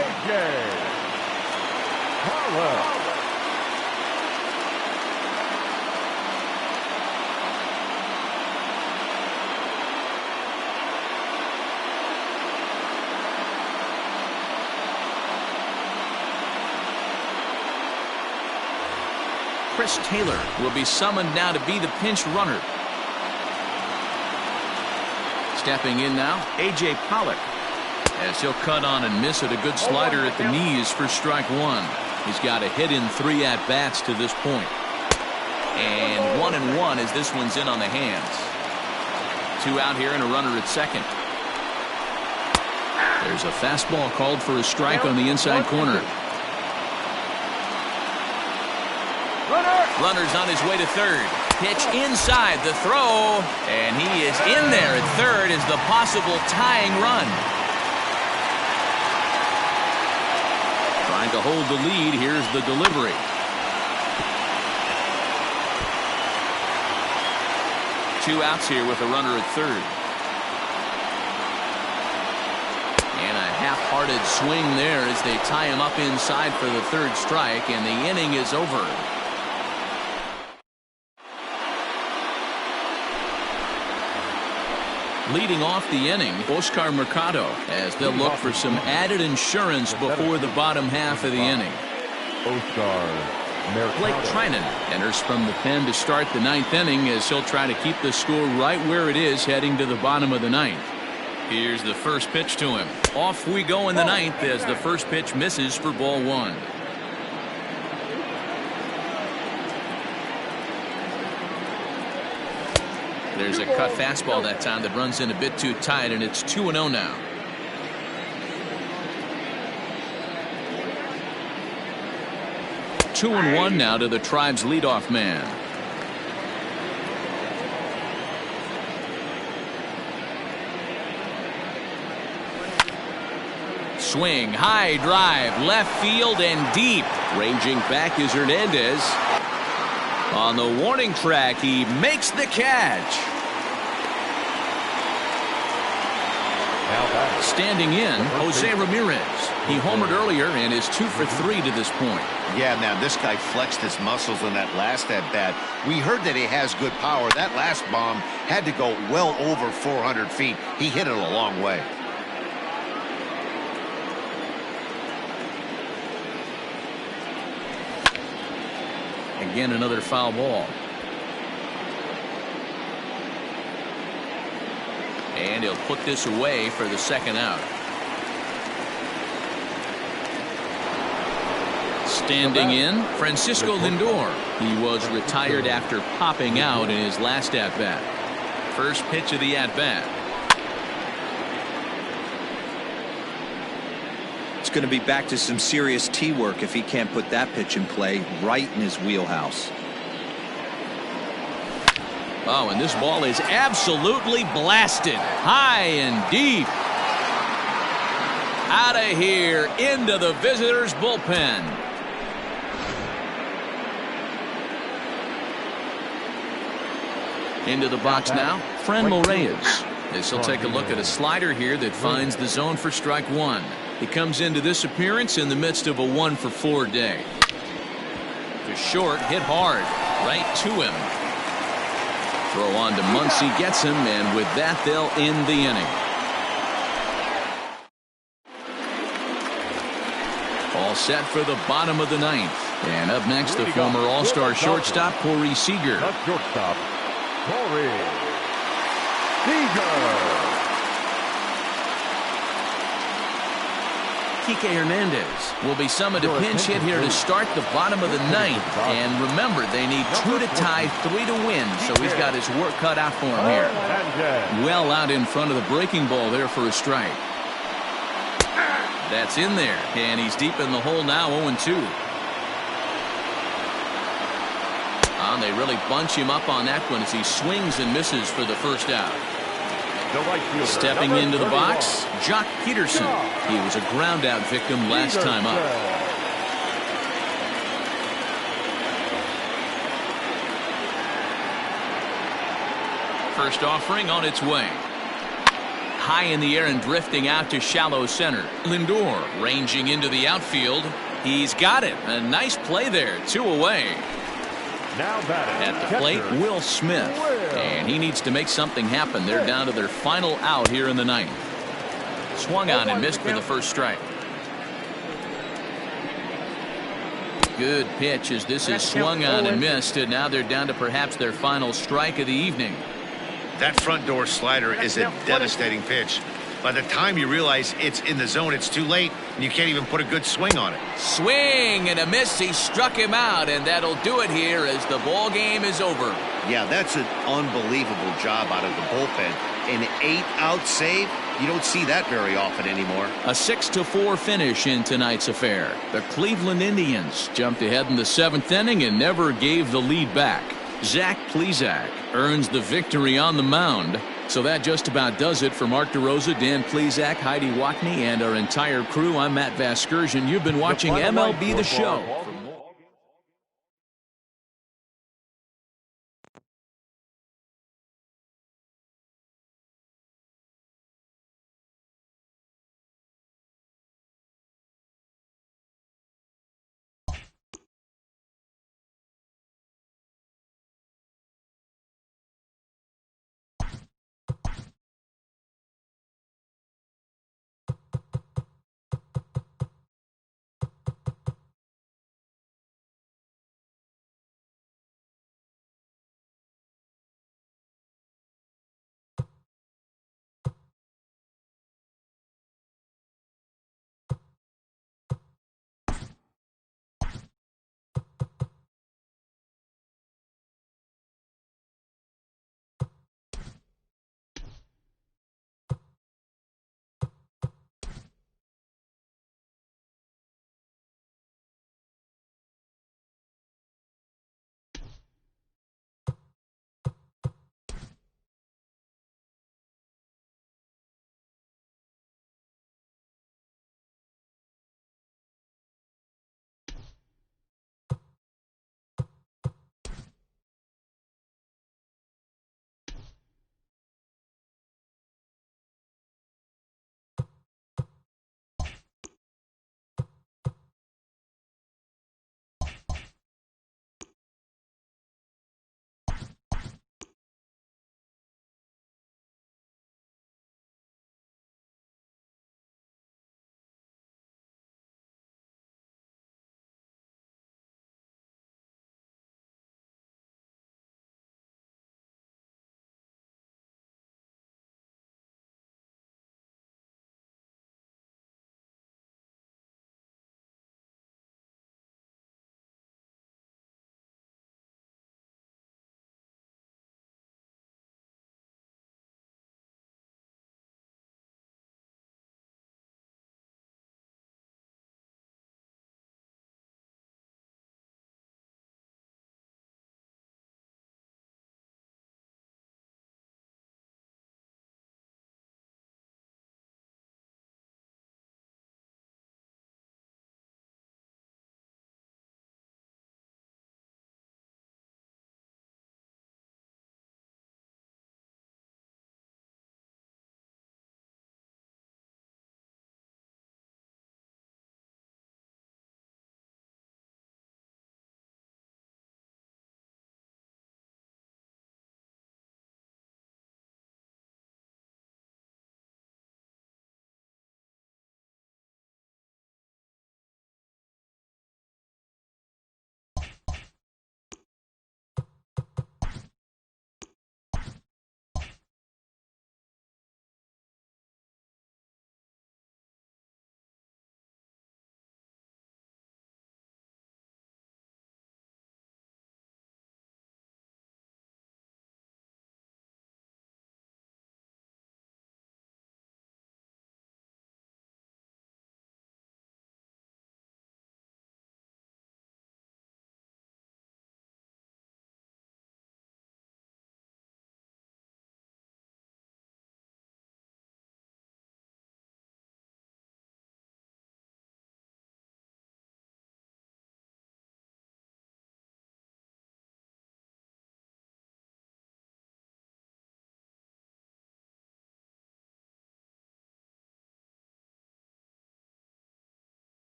Chris Taylor will be summoned now to be the pinch runner. Stepping in now, A.J. Pollock. As he'll cut on and miss it, a good slider at the knees for strike one. He's got a hit in 3 at-bats to this point. And 1-1 as this one's in on the hands. 2 out here and a runner at second. There's a fastball called for a strike on the inside corner. Runner's on his way to third. Pitch inside the throw. And he is in there at third as the possible tying run. Trying to hold the lead. Here's the delivery. Two outs here with a runner at third. And a half-hearted swing there as they tie him up inside for the third strike, and the inning is over. Leading off the inning, Oscar Mercado, as they'll look for some added insurance before the bottom half of the inning. Blake Trinan enters from the pen to start the 9th inning as he'll try to keep the score right where it is heading to the bottom of the 9th. Here's the first pitch to him. Off we go in the 9th as the first pitch misses for ball 1. There's a cut fastball that time that runs in a bit too tight, and it's 2-0 now. Two and one now to the Tribe's leadoff man. Swing, high drive, left field and deep. Ranging back is Hernandez. On the warning track, he makes the catch. Standing in, Jose Ramirez. He homered earlier and is 2 for 3 to this point. Yeah, now this guy flexed his muscles on that last at-bat. We heard that he has good power. That last bomb had to go well over 400 feet. He hit it a long way. Again, another foul ball. And he'll put this away for the second out. Standing in, Francisco Lindor. He was retired after popping out in his last at-bat. First pitch of the at-bat. It's going to be back to some serious tee work if he can't put that pitch in play right in his wheelhouse. Oh, and this ball is absolutely blasted. High and deep. Out of here into the visitors' bullpen. Into the box now, Franmil Reyes. This will take a look at a slider here that finds the zone for strike one. He comes into this appearance in the midst of a 1-for-4 day. To short, hit hard, right to him. Throw on to Muncy, gets him, and with that, they'll end the inning. All set for the bottom of the 9th. And up next, the former All-Star shortstop, Corey Seager. Shortstop, Corey Seager. Kike Hernandez will be summoned to pinch hit here to start the bottom of the ninth. And remember, they need 2 to tie, 3 to win, so he's got his work cut out for him here. Well out in front of the breaking ball there for a strike. That's in there, and he's deep in the hole now, 0-2. And they really bunch him up on that one as he swings and misses for the first out. Stepping into the box, Jock Peterson. He was a ground-out victim last time up. First offering on its way. High in the air and drifting out to shallow center. Lindor ranging into the outfield. He's got it. A nice play there. 2 away. At the plate, Will Smith. And he needs to make something happen. They're down to their final out here in the ninth. Swung on and missed for the first strike. Good pitch as this is swung on and missed. And now they're down to perhaps their final strike of the evening. That front door slider is a devastating pitch. By the time you realize it's in the zone, it's too late, and you can't even put a good swing on it. Swing and a miss. He struck him out, and that'll do it here as the ball game is over. Yeah, that's an unbelievable job out of the bullpen. An 8-out save, you don't see that very often anymore. A 6-4 finish in tonight's affair. The Cleveland Indians jumped ahead in the 7th inning and never gave the lead back. Zach Plesac earns the victory on the mound. So that just about does it for Mark DeRosa, Dan Plesac, Heidi Watney, and our entire crew. I'm Matt Vasgersian. You've been watching MLB The Show.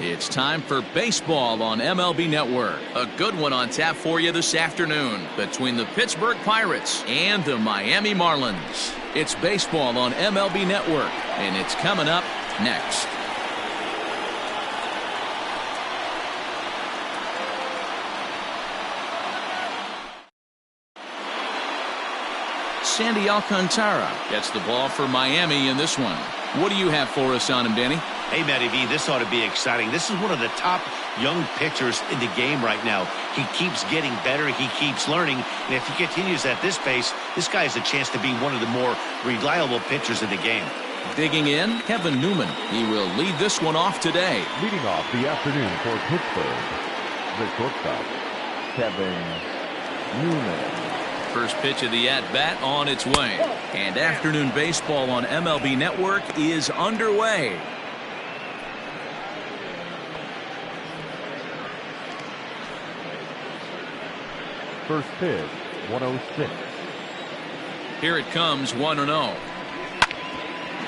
It's time for baseball on MLB Network. A good one on tap for you this afternoon between the Pittsburgh Pirates and the Miami Marlins. It's baseball on MLB Network, and it's coming up next. Sandy Alcantara gets the ball for Miami in this one. What do you have for us on him, Danny? Hey, Matty V, this ought to be exciting. This is one of the top young pitchers in the game right now. He keeps getting better. He keeps learning. And if he continues at this pace, this guy has a chance to be one of the more reliable pitchers in the game. Digging in, Kevin Newman. He will lead this one off today. Leading off the afternoon for Pittsburgh, the shortstop, Kevin Newman. First pitch of the at-bat on its way. And afternoon baseball on MLB Network is underway. First pitch, 106. Here it comes, 1-0.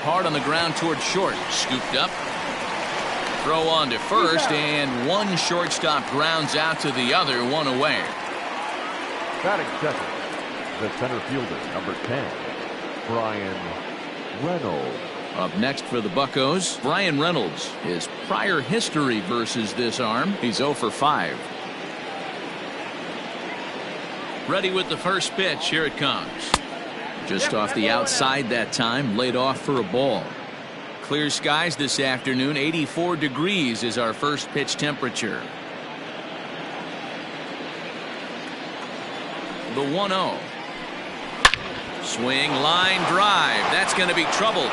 Hard on the ground toward short. Scooped up. Throw on to first, and one shortstop grounds out to the other, one away. Batting second, the center fielder, number 10, Brian Reynolds. Up next for the Buccos, Brian Reynolds. His prior history versus this arm, he's 0 for 5. Ready with the first pitch. Here it comes. Just off the outside that time, laid off for a ball. Clear skies this afternoon. 84 degrees is our first pitch temperature. The 1-0. Swing, line drive. That's going to be trouble.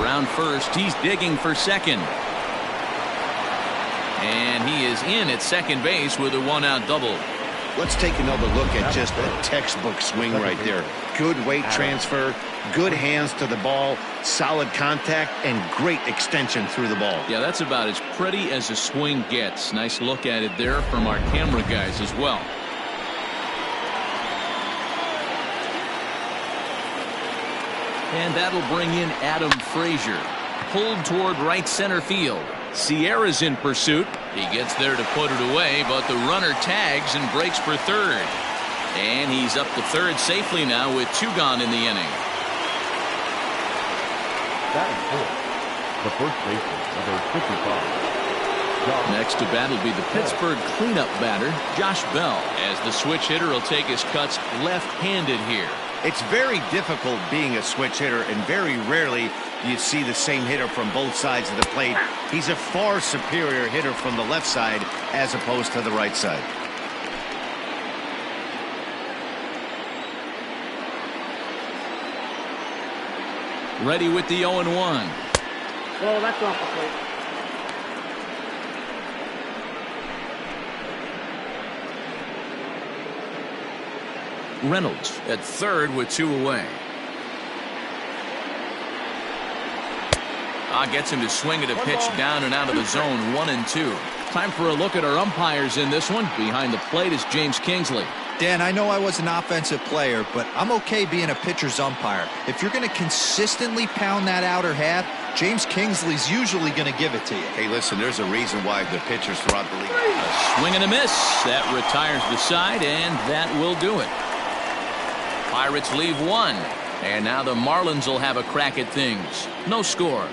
Around first, he's digging for second. And he is in at second base with a one-out double. Let's take another look at just a textbook swing right there. Good weight transfer, good hands to the ball, solid contact, and great extension through the ball. Yeah, that's about as pretty as a swing gets. Nice look at it there from our camera guys as well. And that'll bring in Adam Frazier. Pulled toward right center field. Sierra's in pursuit. He gets there to put it away, but the runner tags and breaks for third. And he's up to third safely now with 2 gone in the inning. Batting fourth, the first baseman, number 55. Next to bat will be the Pittsburgh cleanup batter, Josh Bell, as the switch hitter will take his cuts left-handed here. It's very difficult being a switch hitter, and very rarely do you see the same hitter from both sides of the plate. He's a far superior hitter from the left side as opposed to the right side. Ready with the 0-1. Well, that's off the plate. Reynolds at third with 2 away. Gets him to swing at a pitch down and out of the zone, 1-2. Time for a look at our umpires in this one. Behind the plate is James Kingsley. Dan, I know I was an offensive player, but I'm okay being a pitcher's umpire. If you're going to consistently pound that outer half, James Kingsley's usually going to give it to you. Hey, listen, there's a reason why the pitchers throughout the league. A swing and a miss. That retires the side, and that will do it. Pirates leave 1. And now the Marlins will have a crack at things. No score.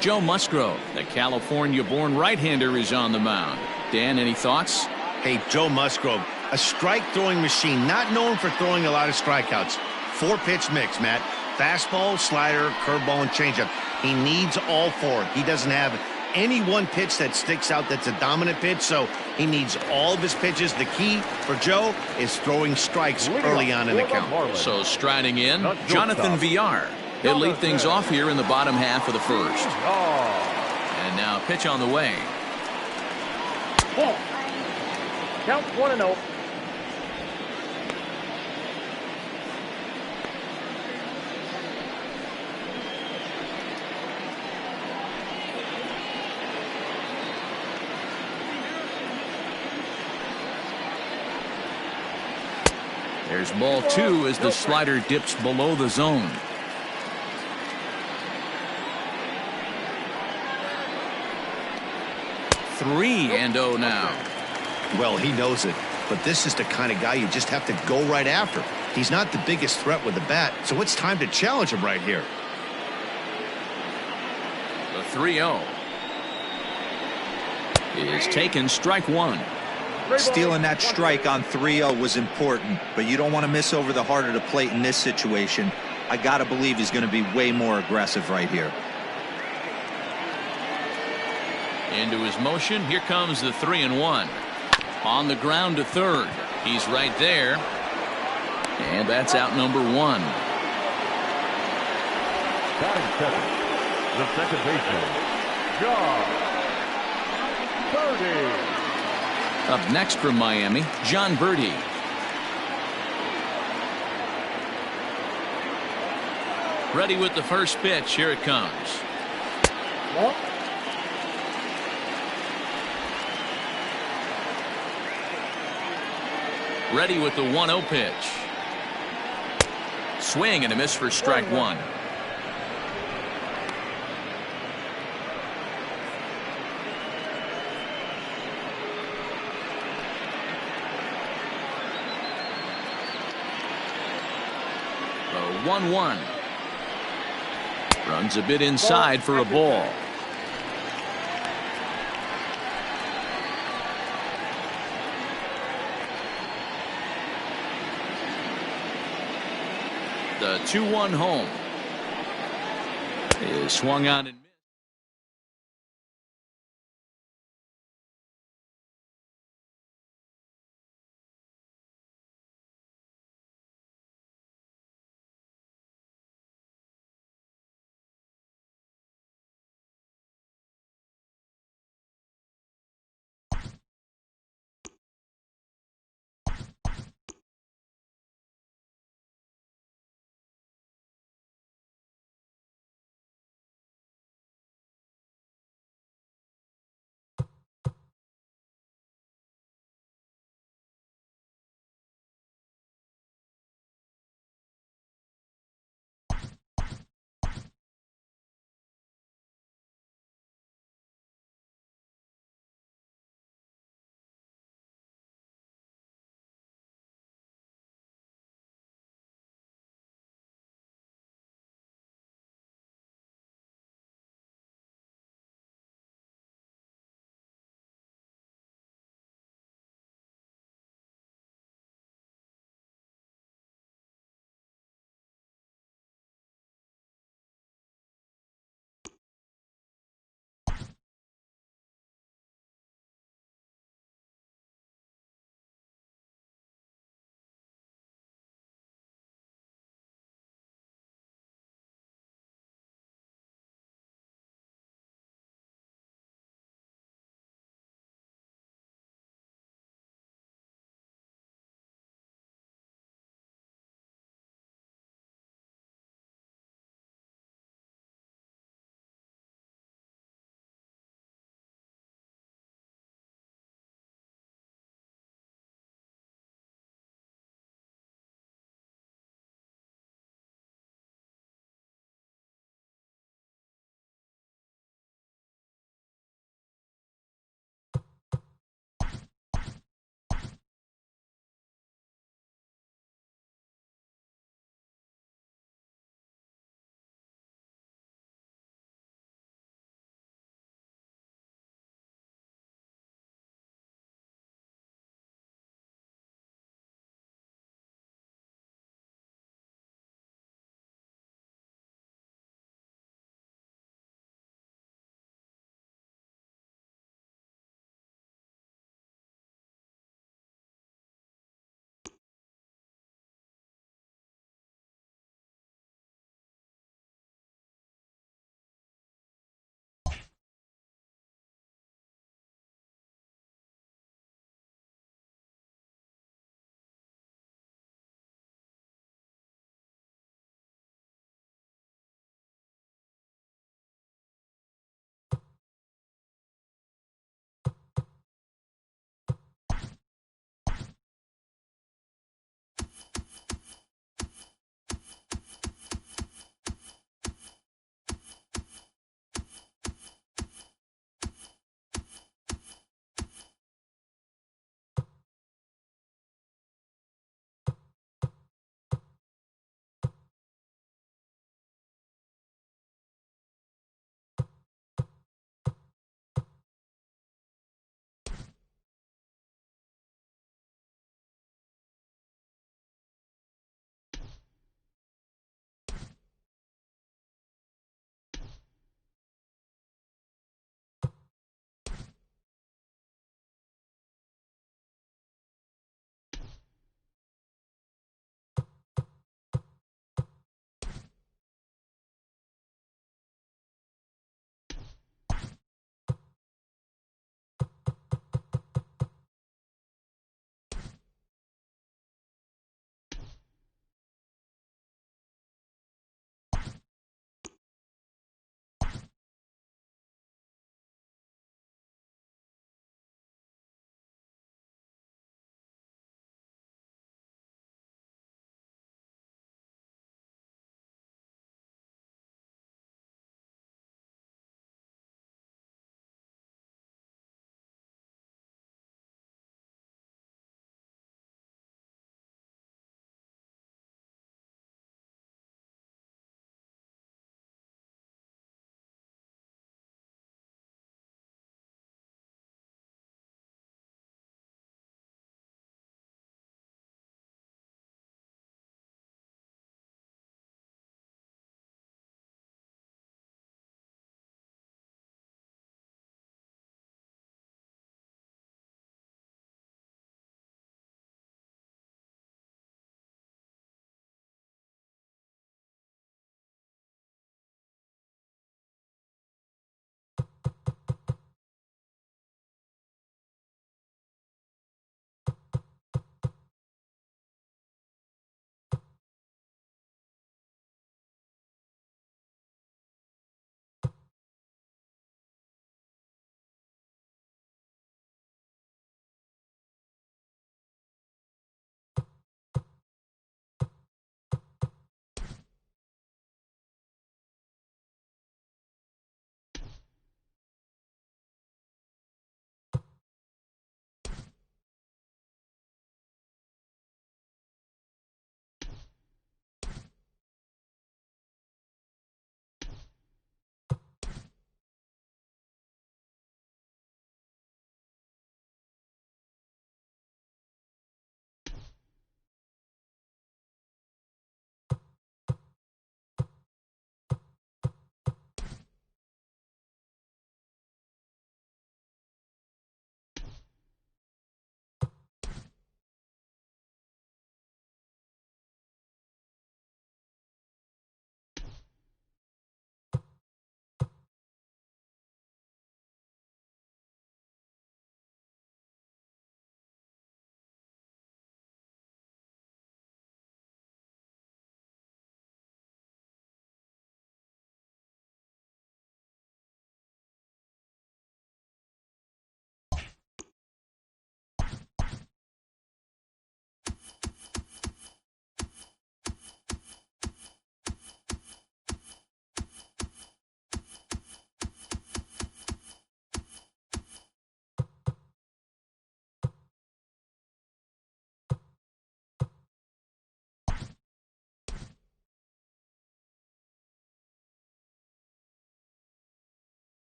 Joe Musgrove, the California-born right-hander, is on the mound. Dan, any thoughts? Hey, Joe Musgrove, a strike-throwing machine, not known for throwing a lot of strikeouts. 4-pitch mix, Matt. Fastball, slider, curveball, and changeup. He needs all 4. He doesn't have any one pitch that sticks out that's a dominant pitch, so he needs all of his pitches. The key for Joe is throwing strikes early on in the count. So striding in, Jonathan Villar. He'll lead things off here in the bottom half of the first. And now pitch on the way. Ball. Count 1-0. There's ball 2 as the slider dips below the zone. 3-0 now. Well, he knows it, but this is the kind of guy you just have to go right after. He's not the biggest threat with the bat, so it's time to challenge him right here. The 3-0 is taken, strike 1. Stealing that strike on 3-0 was important, but you don't want to miss over the heart of the plate in this situation. I got to believe he's going to be way more aggressive right here. Into his motion, here comes the 3-1. On the ground to third. He's right there. And that's out number 1. Batting second, the second baseman, John Birdie. Up next from Miami, John Birdie. Ready with the first pitch. Here it comes. Ball. Ready with the 1-0 pitch. Swing and a miss for strike 1. The 1-1. Runs a bit inside for a ball. The 2-1 home is swung on and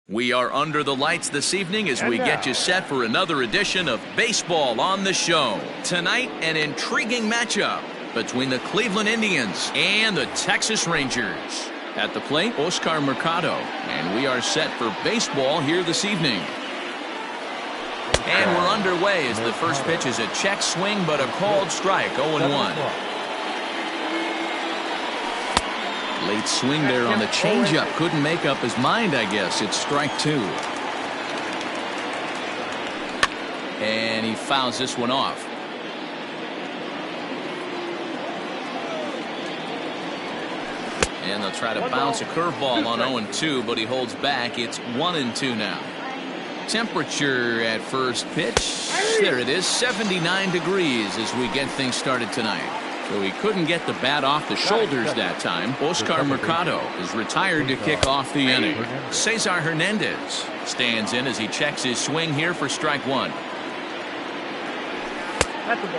We are under the lights this evening as we get you set for another edition of Baseball on the Show. Tonight, an intriguing matchup between the Cleveland Indians and the Texas Rangers. At the plate, Oscar Mercado, and we are set for baseball here this evening. And we're underway as the first pitch is a check swing, but a called strike, 0-1. Late swing there on the changeup. Couldn't make up his mind, I guess. It's strike 2. And he fouls this one off. And they'll try to bounce a curveball on 0-2, but he holds back. It's 1-2 now. Temperature at first pitch. There it is, 79 degrees as we get things started tonight. So he couldn't get the bat off the shoulders that time. Oscar Mercado is retired to kick off the inning. Cesar Hernandez stands in as he checks his swing here for strike 1.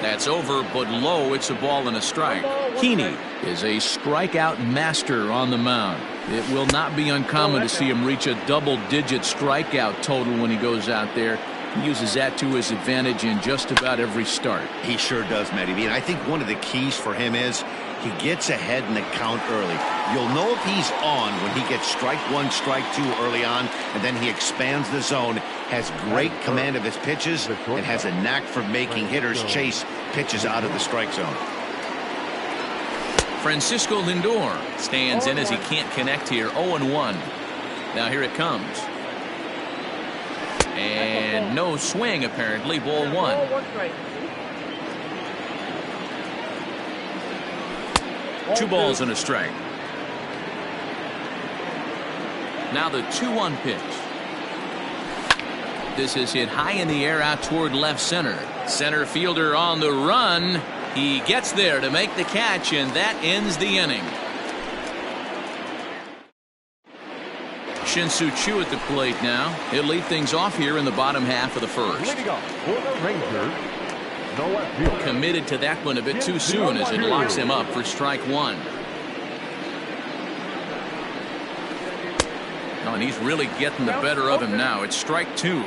That's over, but low. It's a ball and a strike. Heaney is a strikeout master on the mound. It will not be uncommon to see him reach a double-digit strikeout total when he goes out there. He uses that to his advantage in just about every start. He sure does, Matty B. And I think one of the keys for him is he gets ahead in the count early. You'll know if he's on when he gets strike 1, strike 2 early on, and then he expands the zone, has great command of his pitches, and has a knack for making hitters chase pitches out of the strike zone. Francisco Lindor stands in as he can't connect here, 0-1. Now here it comes. And no swing, apparently. Ball 1. Two balls and a strike. Now the 2-1 pitch. This is hit high in the air out toward left center. Center fielder on the run. He gets there to make the catch, and that ends the inning. Shin-Soo Choo at the plate now. He'll lead things off here in the bottom half of the first. Leading off for the Rangers, the left fielder. Committed to that one a bit too soon as it locks him up for strike 1. Oh, and he's really getting the better of him now. It's strike 2.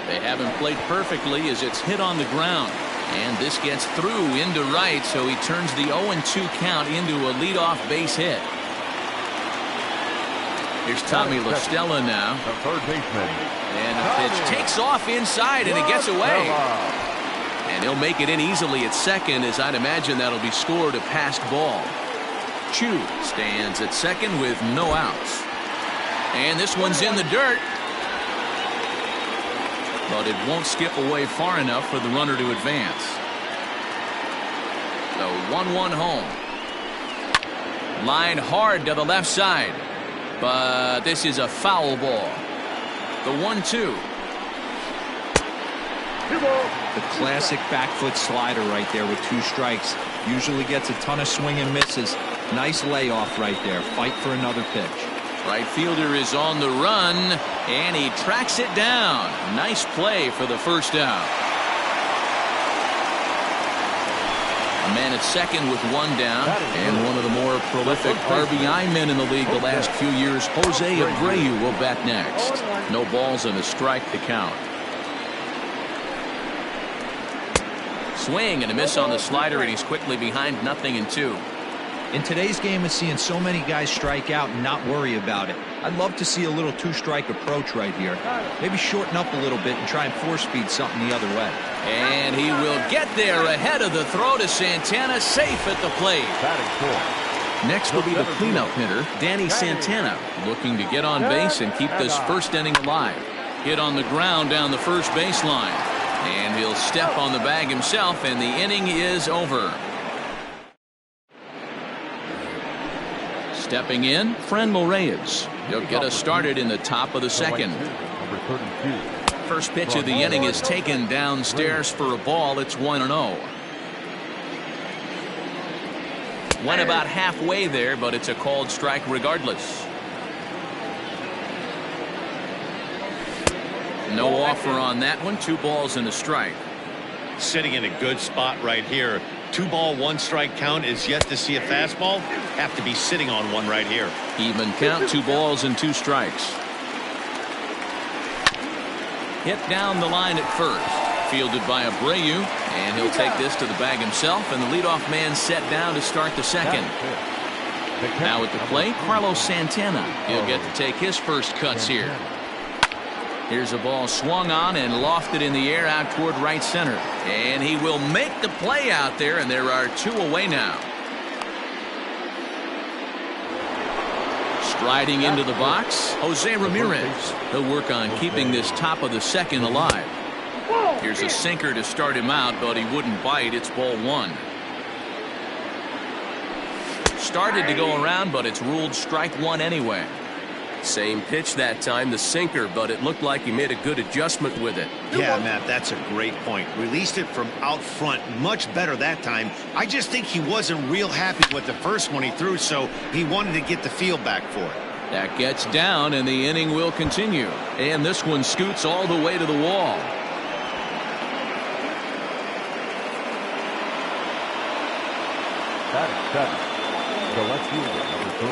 They haven't played perfectly as it's hit on the ground. And this gets through into right, so he turns the 0-2 count into a leadoff base hit. Here's Tommy La Stella now. The third baseman. And the pitch takes off inside, and it gets away. And he'll make it in easily at second, as I'd imagine that'll be scored a passed ball. Choo stands at second with no outs. And this one's in the dirt. But it won't skip away far enough for the runner to advance. The 1-1 home. Line hard to the left side. But this is a foul ball. The 1-2. The classic back foot slider right there with 2 strikes. Usually gets a ton of swing and misses. Nice layoff right there. Fight for another pitch. Right fielder is on the run, and he tracks it down. Nice play for the first out. A man at second with 1 down, and one of the more prolific RBI men in the league the last few years, Jose Abreu, will bat next. No balls and a strike to count. Swing and a miss on the slider, and he's quickly behind 0-2. In today's game of seeing so many guys strike out and not worry about it, I'd love to see a little 2-strike approach right here. Maybe shorten up a little bit and try and 4-speed something the other way. And he will get there ahead of the throw to Santana, safe at the plate. Next will be the cleanup hitter, Danny Santana, looking to get on base and keep this first inning alive. Hit on the ground down the first baseline. And he'll step on the bag himself, and the inning is over. Stepping in, Franmil Reyes. He'll get us started in the top of the second. First pitch of the inning is taken downstairs for a ball. It's 1-0. Went about halfway there, but it's a called strike regardless. No offer on that one. 2 balls and a strike. Sitting in a good spot right here. 2-ball, 1-strike count is yet to see a fastball. Have to be sitting on one right here. Even count, 2 balls and 2 strikes. Hit down the line at first. Fielded by Abreu, and he'll take this to the bag himself, and the leadoff man set down to start the second. Now at the plate, Carlos Santana. He'll get to take his first cuts here. Here's a ball swung on and lofted in the air out toward right center. And he will make the play out there, and there are 2 away now. Striding into the box, Jose Ramirez. He'll work on keeping this top of the second alive. Here's a sinker to start him out, but he wouldn't bite. It's ball 1. Started to go around, but it's ruled strike 1 anyway. Same pitch that time, the sinker, but it looked like he made a good adjustment with it. Yeah, Matt, that's a great point. Released it from out front much better that time. I just think he wasn't real happy with the first one he threw, so he wanted to get the feel back for it. That gets down, and the inning will continue. And this one scoots all the way to the wall.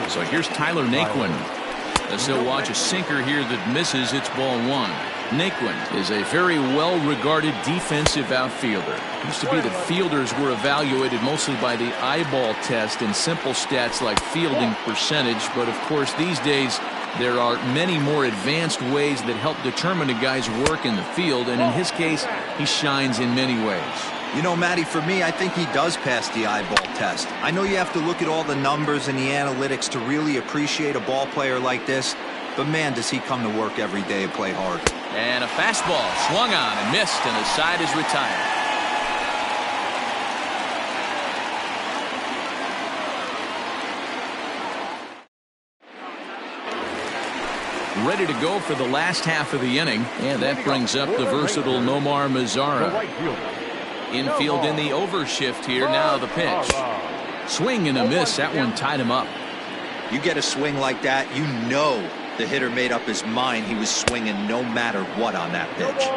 So here's Tyler Naquin. As he'll watch a sinker here that misses, it's ball 1. Naquin is a very well-regarded defensive outfielder. Used to be that fielders were evaluated mostly by the eyeball test and simple stats like fielding percentage, but of course these days there are many more advanced ways that help determine a guy's work in the field, and in his case, he shines in many ways. You know, Matty, for me, I think he does pass the eyeball test. I know you have to look at all the numbers and the analytics to really appreciate a ball player like this, but man, does he come to work every day and play hard. And a fastball swung on and missed, and the side is retired. Ready to go for the last half of the inning, and that brings up the versatile Nomar Mazara. Infield in the overshift here. Now the pitch. Swing and a miss. That one tied him up. You get a swing like that, you know the hitter made up his mind he was swinging no matter what on that pitch.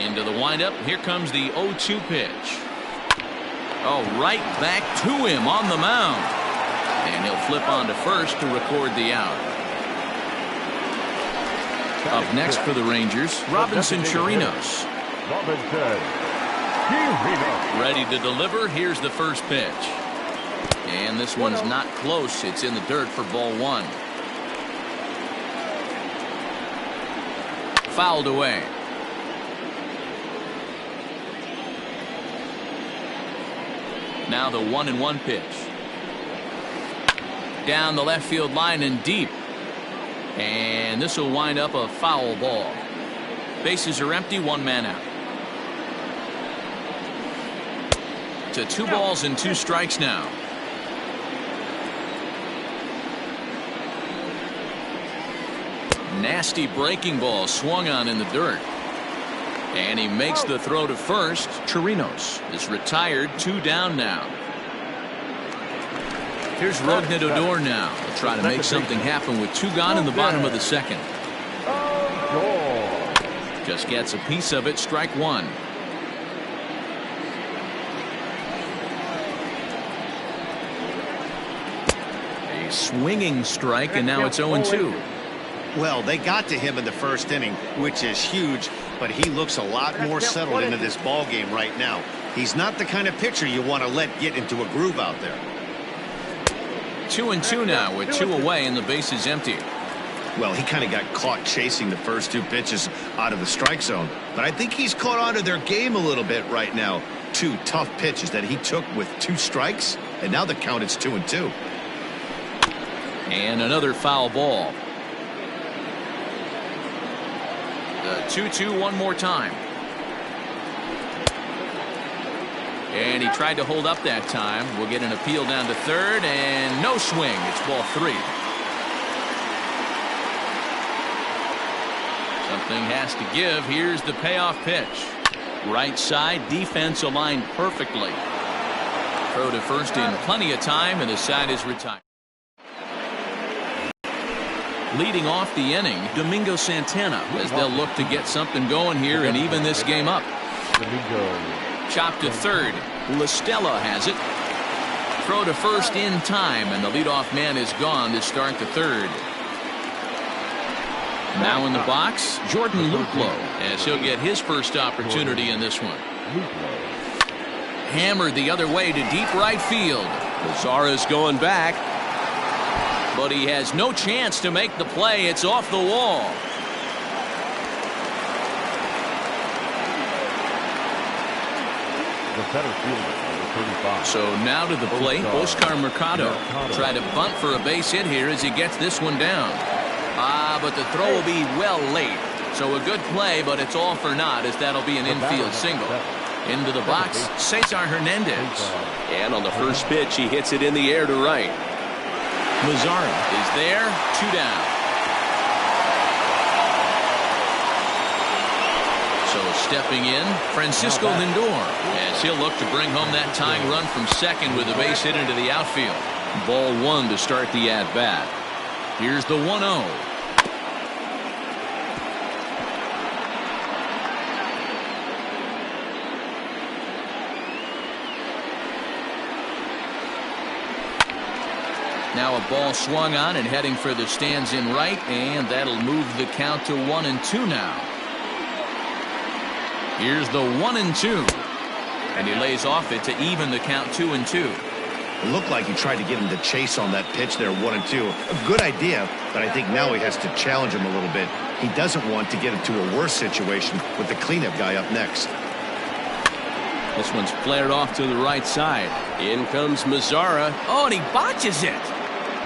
Into the windup. Here comes the 0-2 pitch. Oh, right back to him on the mound. And he'll flip on to first to record the out. Up next for the Rangers, Robinson Chirinos. Ready to deliver. Here's the first pitch. And this one's not close. It's in the dirt for ball 1. Fouled away. Now the 1-1 pitch. Down the left field line and deep. And this will wind up a foul ball. Bases are empty, 1 man out. To 2 balls and 2 strikes now. Nasty breaking ball swung on in the dirt. And he makes the throw to first. Chirinos is retired, 2 down now. Here's Rougned Odor now. He'll try to make something happen with 2 gone in the bottom of the second. Just gets a piece of it, strike 1. A swinging strike, and now it's 0-2. Well, they got to him in the first inning, which is huge, but he looks a lot more settled into this ball game right now. He's not the kind of pitcher you want to let get into a groove out there. 2-2 now with 2 away and the base is empty. Well, he kind of got caught chasing the first 2 pitches out of the strike zone, but I think he's caught on to their game a little bit right now. 2 tough pitches that he took with 2 strikes, and now the count is 2-2. And another foul ball. The 2-2 one more time. And he tried to hold up that time. We'll get an appeal down to third, and no swing. It's ball 3. Something has to give. Here's the payoff pitch. Right side, defense aligned perfectly. Throw to first in plenty of time, and the side is retired. Leading off the inning, Domingo Santana, as they'll look to get something going here and even this game up. Chop to third. LaStella has it. Throw to first in time, and the leadoff man is gone to start the third. Now in the box, Jordan Luplow, as he'll get his first opportunity in this one. Hammered the other way to deep right field. Mazara's going back, but he has no chance to make the play. It's off the wall. The center fielder, number 35. So now to the plate, Oscar Mercado. Try to bunt for a base hit here as he gets this one down. But the throw will be well late. So a good play, but it's all for naught, as that'll be an infield single. Into the box, Cesar Hernandez. And on the first pitch, he hits it in the air to right. Mazara is there, 2 down. So stepping in, Francisco Lindor, as he'll look to bring home that tying run from second with a base hit into the outfield. Ball 1 to start the at-bat. Here's the 1-0. Now a ball swung on and heading for the stands in right, and that'll move the count to 1-2 now. Here's the 1-2, and he lays off it to even the count 2-2. It looked like he tried to get him to chase on that pitch there, 1-2. A good idea, but I think now he has to challenge him a little bit. He doesn't want to get into a worse situation with the cleanup guy up next. This one's flared off to the right side. In comes Mazara. Oh, and he botches it.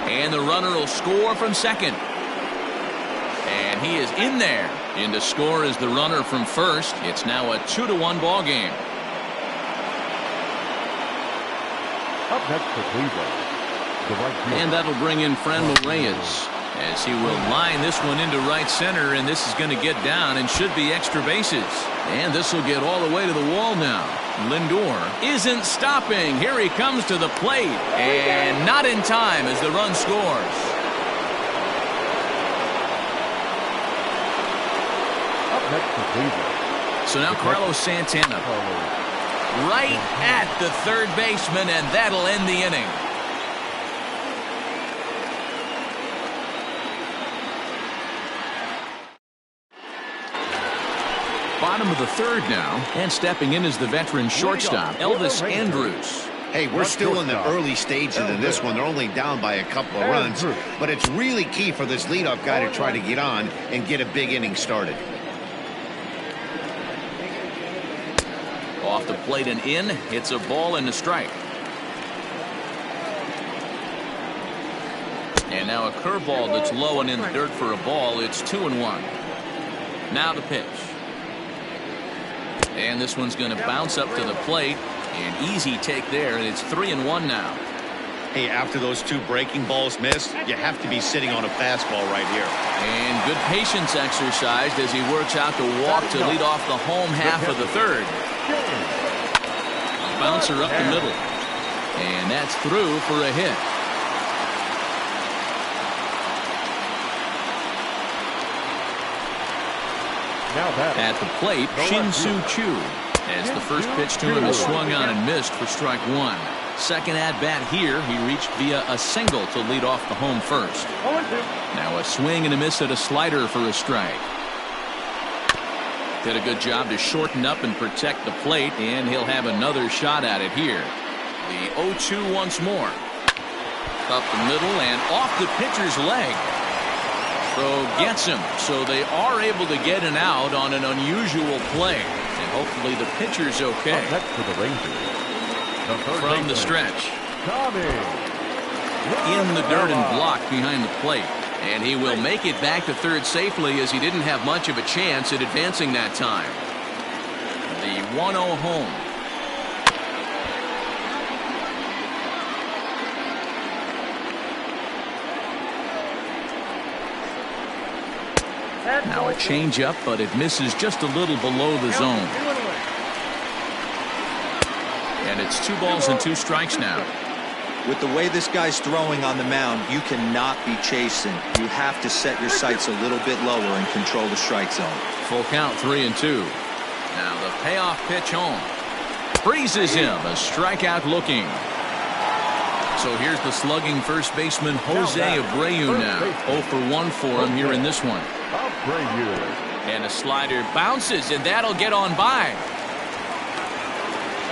And the runner will score from second. And he is in there. In to score is the runner from first. It's now a 2-1 ball game. Up next for Cleveland, the right fielder. And that'll bring in Franmil Reyes, as he will line this one into right center, and this is going to get down and should be extra bases. And this will get all the way to the wall now. Lindor isn't stopping. Here he comes to the plate, and not in time as the run scores. Up next for Cleveland. So now Carlos Santana right at the third baseman, and that'll end the inning. Bottom of the third now, and stepping in is the veteran shortstop, Elvis Andrus. Hey, we're still in the early stages of this one. They're only down by a couple of runs, but it's really key for this leadoff guy to try to get on and get a big inning started. Off the plate and in, hits a ball and a strike. And now a curveball that's low and in the dirt for a ball. It's 2-1. Now the pitch. And this one's going to bounce up to the plate. An easy take there, and it's 3-1 now. Hey, after those 2 breaking balls missed, you have to be sitting on a fastball right here. And good patience exercised as he works out to walk to lead off the home half of the third. A bouncer up the middle. And that's through for a hit. At the plate, Shin-Soo Choo, as the first pitch to him is swung on and missed for strike 1. Second at-bat here, he reached via a single to lead off the home first. Now a swing and a miss at a slider for a strike. Did a good job to shorten up and protect the plate, and he'll have another shot at it here. The 0-2 once more. Up the middle and off the pitcher's leg. Throw gets him, so they are able to get an out on an unusual play. And hopefully the pitcher's okay. Up next for the Rangers, from the stretch. In the dirt and blocked behind the plate. And he will make it back to third safely, as he didn't have much of a chance at advancing that time. The 1-0 home. Now a changeup, but it misses just a little below the zone. And it's 2 balls and 2 strikes now. With the way this guy's throwing on the mound, you cannot be chasing. You have to set your sights a little bit lower and control the strike zone. Full count, 3-2. Now the payoff pitch home. Freezes him. A strikeout looking. So here's the slugging first baseman Jose Abreu now. 0 for 1 for him here in this one. And a slider bounces, and that'll get on by.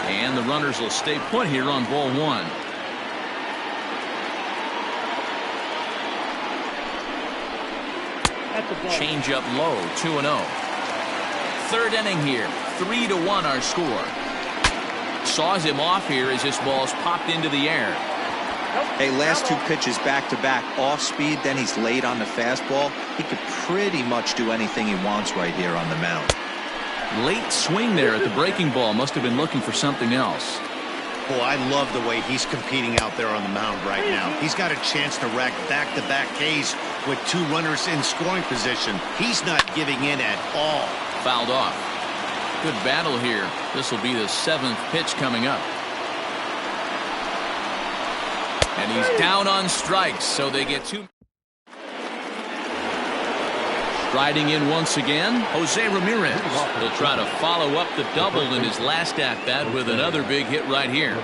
And the runners will stay put here on ball 1. Change up low, 2-0. Third inning here, 3-1 our score. Saws him off here as this ball's popped into the air. Hey, last 2 pitches back-to-back off speed, then he's late on the fastball. He could pretty much do anything he wants right here on the mound. Late swing there at the breaking ball. Must have been looking for something else. Boy, I love the way he's competing out there on the mound right now. He's got a chance to rack back-to-back Ks with 2 runners in scoring position. He's not giving in at all. Fouled off. Good battle here. This will be the 7th pitch coming up. And he's down on strikes, so they get 2. Striding in once again, Jose Ramirez. He'll try to follow up the double in his last at-bat with another big hit right here.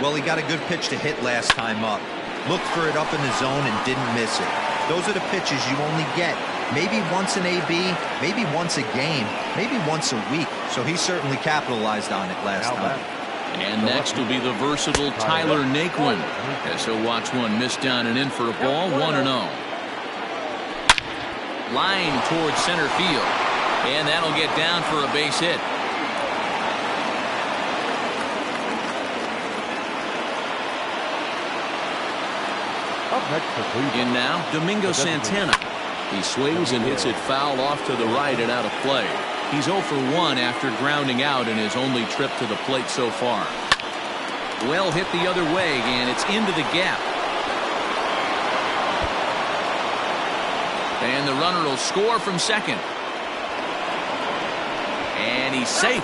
Well, he got a good pitch to hit last time up. Looked for it up in the zone and didn't miss it. Those are the pitches you only get maybe once in AB, maybe once a game, maybe once a week. So he certainly capitalized on it last time. And next will be the versatile Tyler Naquin, as he'll watch one miss down and in for a ball, 1-0. Line towards center field, and that'll get down for a base hit. In now, Domingo Santana. He swings and hits it foul off to the right and out of play. He's 0 for 1 after grounding out in his only trip to the plate so far. Well hit the other way, and it's into the gap. And the runner will score from second. And he's safe.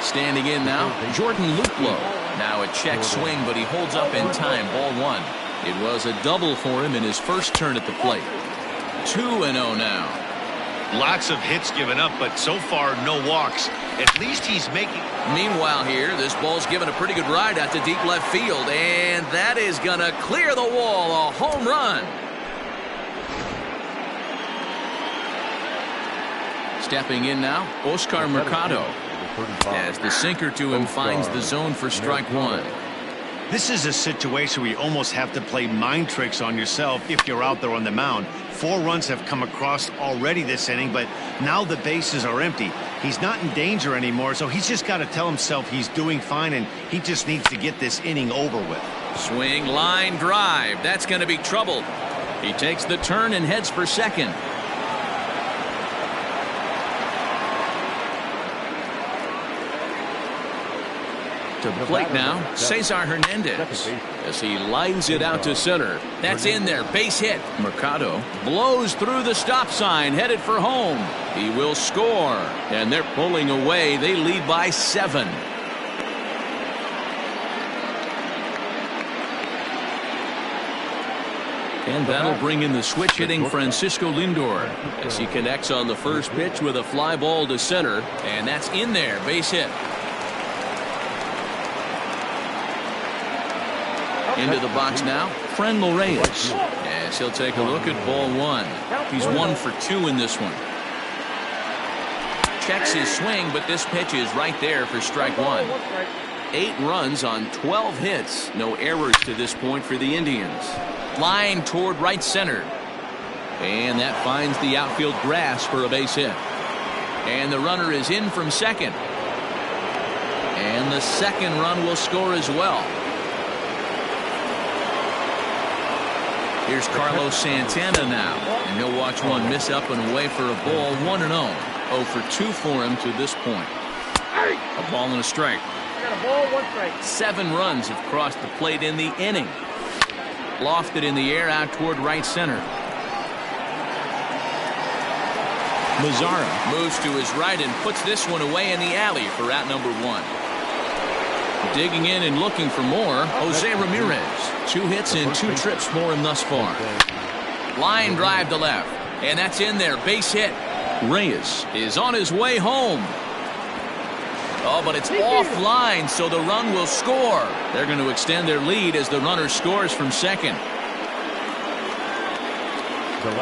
Standing in now, Jordan Luplow. Now a check swing, but he holds up in time. Ball 1. It was a double for him in his first turn at the plate. 2-0 now. Lots of hits given up, but so far no walks. At least he's making. Meanwhile here, this ball's given a pretty good ride out to deep left field, and that is gonna clear the wall. A home run. Stepping in now, Oscar Mercado, as the sinker to him finds the zone for strike 1. This is a situation where you almost have to play mind tricks on yourself if you're out there on the mound. 4 runs have come across already this inning, but now the bases are empty. He's not in danger anymore, so he's just got to tell himself he's doing fine, and he just needs to get this inning over with. Swing, line drive. That's going to be trouble. He takes the turn and heads for second. To the plate now, Cesar Hernandez, as he lines it out to center. That's in there, base hit. Mercado blows through the stop sign, headed for home. He will score, and they're pulling away. They lead by 7. And that'll bring in the switch hitting Francisco Lindor, as he connects on the first pitch with a fly ball to center, and that's in there, base hit. Into the box now, Frenlo Reyes, as he'll take a look at ball 1. He's 1 for 2 in this one. Checks his swing, but this pitch is right there for strike 1. 8 runs on 12 hits. No errors to this point for the Indians. Line toward right center. And that finds the outfield grass for a base hit. And the runner is in from second. And the second run will score as well. Here's Carlos Santana now, and he'll watch one miss up and away for a ball, 1-0. 0 for 2 for him to this point. A ball and a strike. 7 runs have crossed the plate in the inning. Lofted in the air out toward right center. Mazzara moves to his right and puts this one away in the alley for out number 1. Digging in and looking for more, Jose Ramirez. 2 hits and 2 trips for him thus far. Line drive to left. And that's in there. Base hit. Reyes is on his way home. Oh, but it's offline, so the run will score. They're going to extend their lead as the runner scores from second.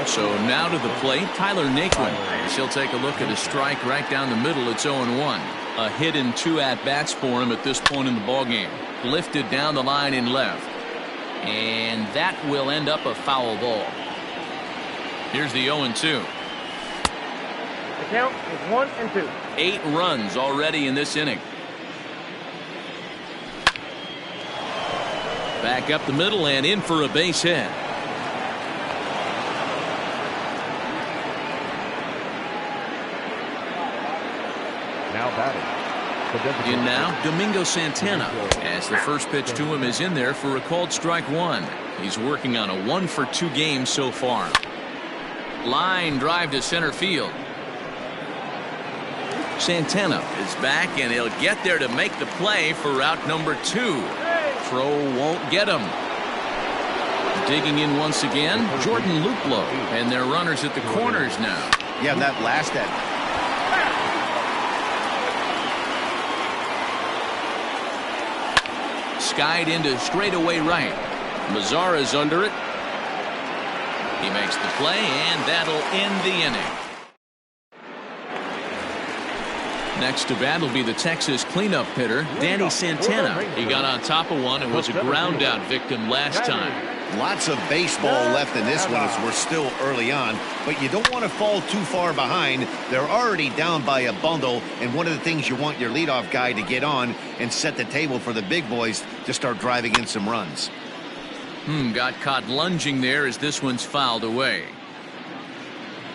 So now to the plate, Tyler Naquin. As he'll take a look at a strike right down the middle. It's 0-1. A hit and 2 at-bats for him at this point in the ballgame. Lifted down the line in left. And that will end up a foul ball. Here's the 0-2. The count is 1-2. 8 runs already in this inning. Back up the middle and in for a base hit. Now batting. In now, Domingo Santana, as the first pitch to him is in there for a called strike 1. He's working on a 1-for-2 game so far. Line drive to center field. Santana is back, and he'll get there to make the play for out number 2. Throw won't get him. Digging in once again, Jordan Luplow, and their runners at the corners now. Yeah, that last at Skied into straightaway right. Mazara's under it. He makes the play, and that'll end the inning. Next to bat will be the Texas cleanup hitter, Danny Santana. He got on top of one and was a ground out victim last time. lots of baseball left in this one as we're still early on, but you don't want to fall too far behind. They're already down by a bundle, and one of the things you want your leadoff guy to get on and set the table for the big boys to start driving in some runs. Got caught lunging there as this one's fouled away.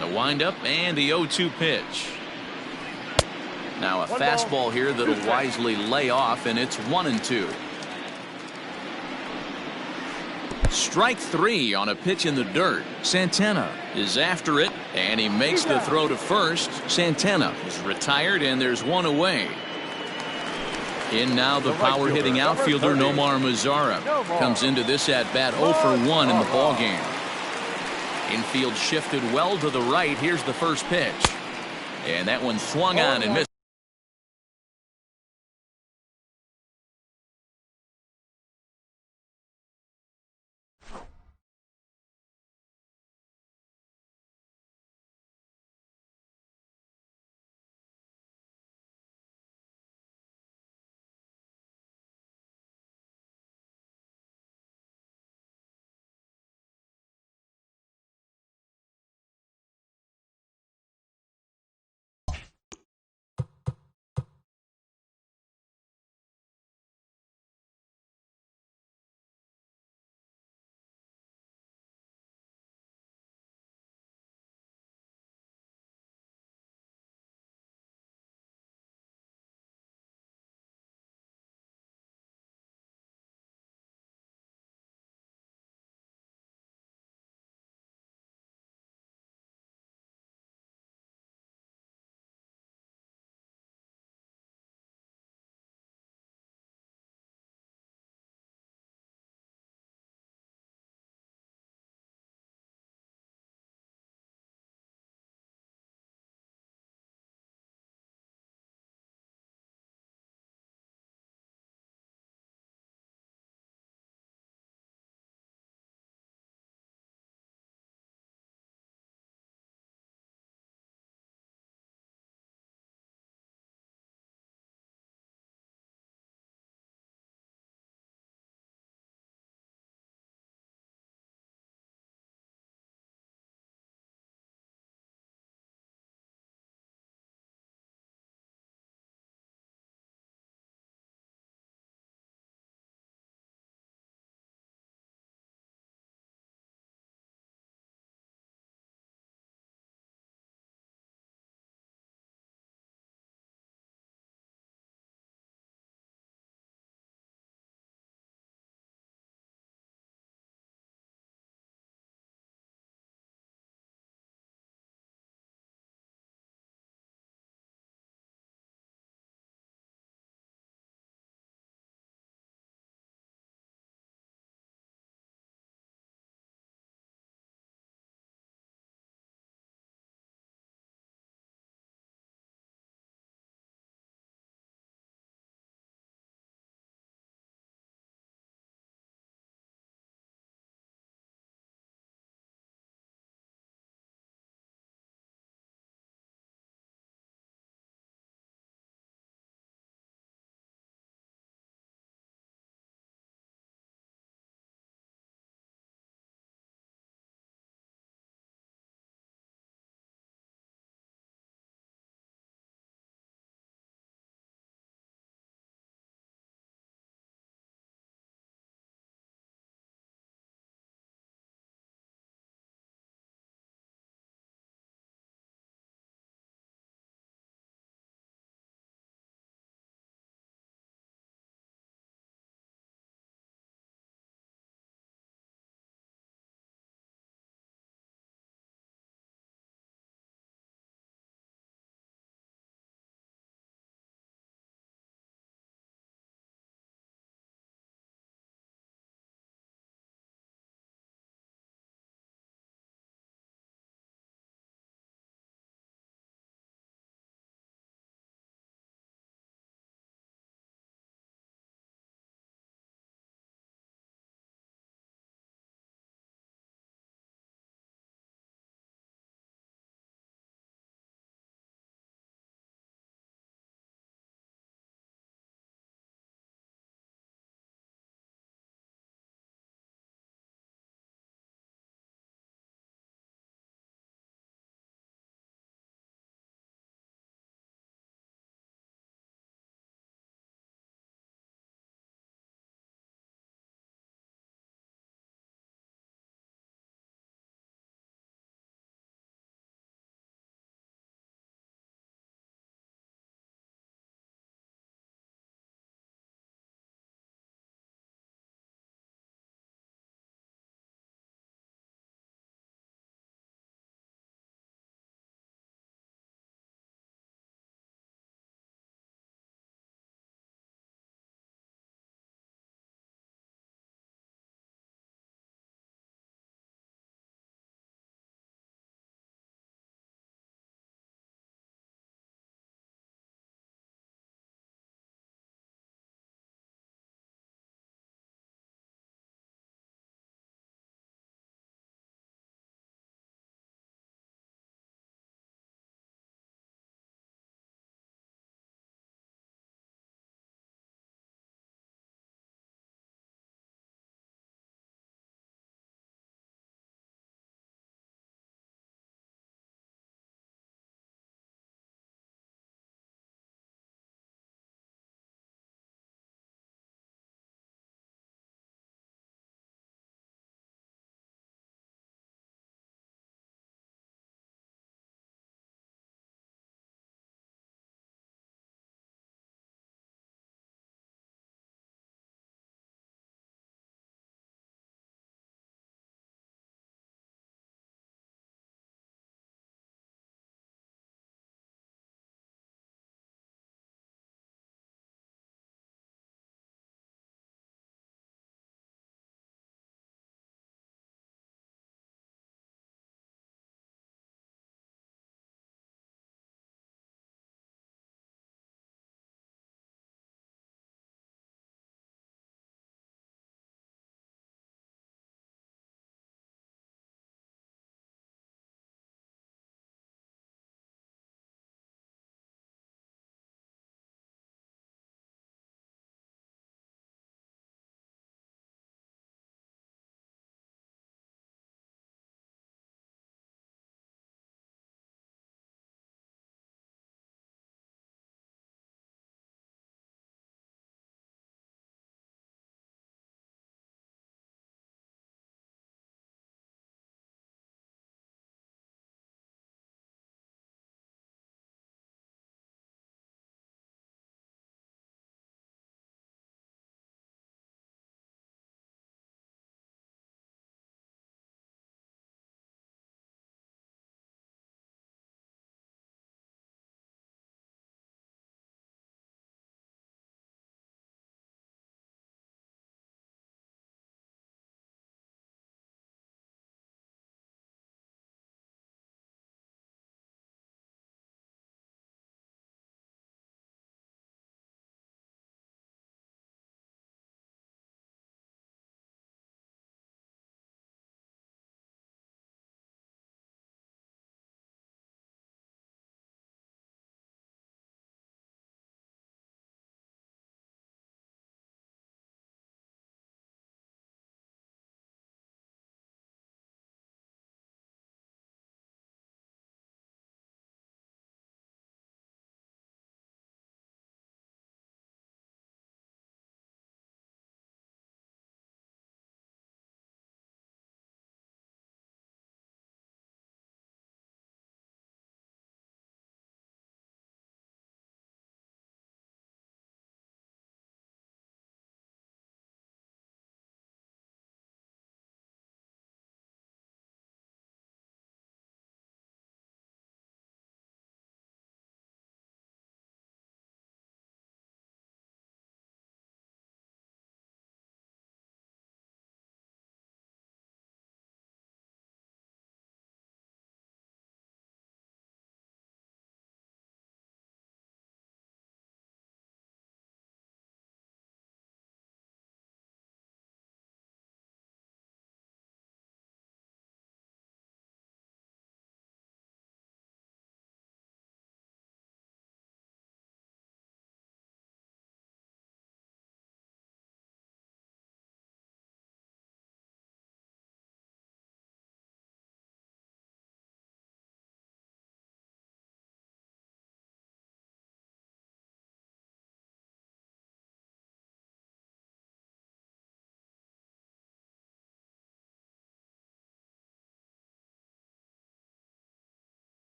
The windup and the 0-2 pitch. Now a fastball here that'll wisely lay off, and it's 1-2. Strike three on a pitch in the dirt. Santana is after it, and he makes the throw to first. Santana is retired, and there's one away. In now the power-hitting outfielder Nomar Mazara comes into this at-bat 0 for 1 in the ballgame. Infield shifted well to the right. Here's the first pitch. And that one swung on and missed.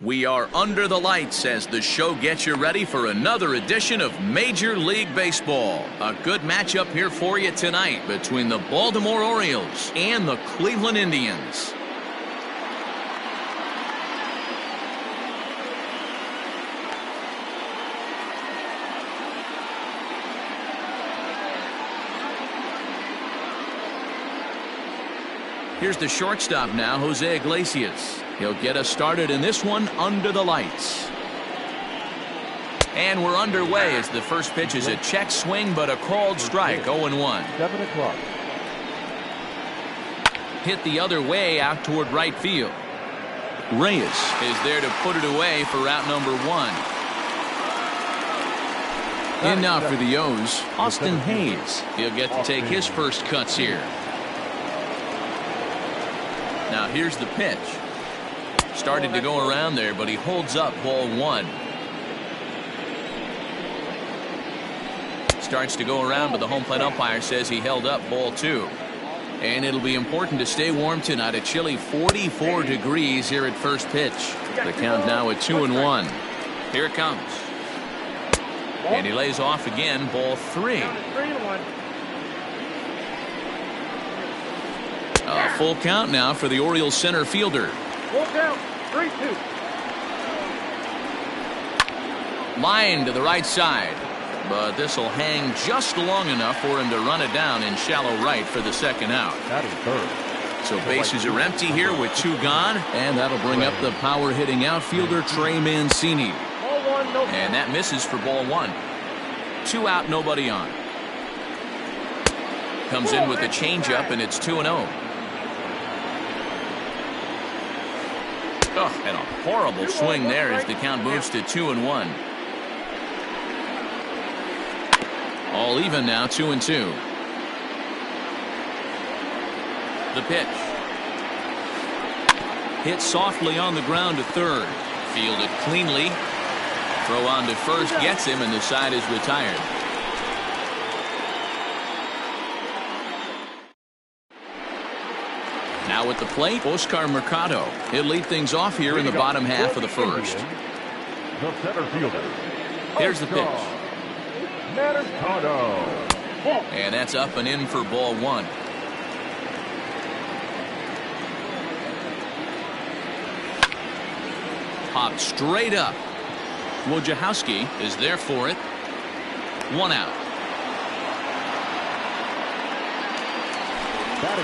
We are under the lights as the show gets you ready for another edition of Major League Baseball. A good matchup here for you tonight between the Baltimore Orioles and the Cleveland Indians. Here's the shortstop now, Jose Iglesias. He'll get us started in this one under the lights. And we're underway as the first pitch is a check swing, but a called strike, 0-1. 7 o'clock. Hit the other way out toward right field. Reyes is there to put it away for out number 1. In now for the O's, Austin Hayes. He'll get to take his first cuts here. Now here's the pitch. Started to go around there, but he holds up ball 1. Starts to go around, but the home plate umpire says he held up ball 2. And it'll be important to stay warm tonight. A chilly 44 degrees here at first pitch. The count now at 2-1. Here it comes. And he lays off again, ball 3. A full count now for the Orioles center fielder. Full count, 3-2. Line to the right side. But this will hang just long enough for him to run it down in shallow right for the second out. That is third. So bases are empty here with 2 gone. And that'll bring up the power hitting outfielder Trey Mancini. Ball 1, no. And that misses for ball 1. 2 out, nobody on. Comes in with the changeup, and it's 2-0. Oh, and a horrible swing there as the count moves to 2-1. All even now, 2-2. The pitch. Hit softly on the ground to third. Fielded cleanly. Throw on to first gets him, and the side is retired. Now at the plate, Oscar Mercado. He'll lead things off here in the bottom half of the first. The center fielder. Here's the pitch. Mercado. And that's up and in for ball 1. Popped straight up. Wojciechowski is there for it. 1 out.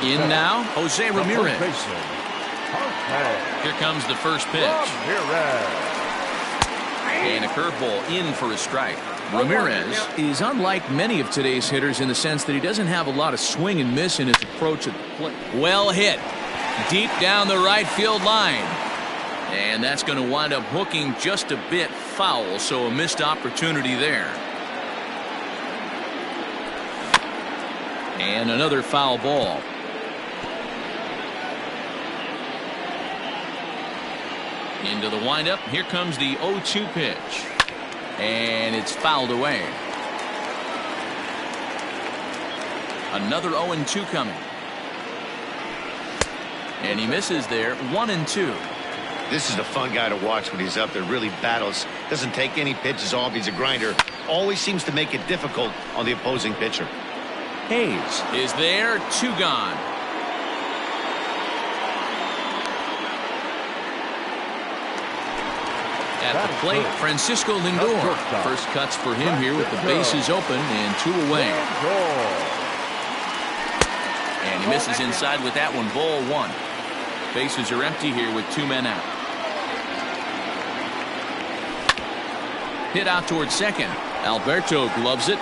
In now, Jose Ramirez. Here comes the first pitch. And a curveball in for a strike. Ramirez is unlike many of today's hitters in the sense that he doesn't have a lot of swing and miss in his approach at the plate. Well hit. Deep down the right field line. And that's going to wind up hooking just a bit foul, so a missed opportunity there. And another foul ball. Into the windup. Here comes the 0-2 pitch. And it's fouled away. Another 0-2 coming. And he misses there. 1-2. This is a fun guy to watch when he's up there. Really battles. Doesn't take any pitches off. He's a grinder. Always seems to make it difficult on the opposing pitcher. Hayes is there. 2 gone. At the plate, Francisco Lindor. First cuts for him here with the bases open and 2 away. And he misses inside with that one. Ball 1. Bases are empty here with 2 men out. Hit out towards second. Alberto gloves it.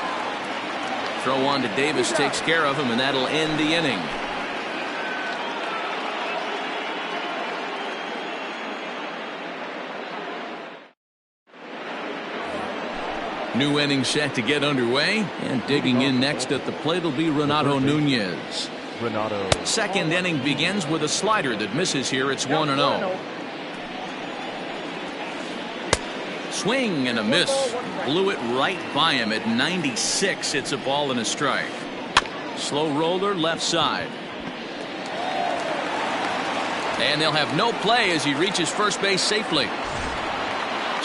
Throw on to Davis takes care of him, and that'll end the inning. New inning set to get underway, and digging in next at the plate will be Renato Nunez. Second inning begins with a slider that misses here. It's 1-0. Swing and a miss. Blew it right by him at 96. It's a ball and a strike. Slow roller left side. And they'll have no play as he reaches first base safely.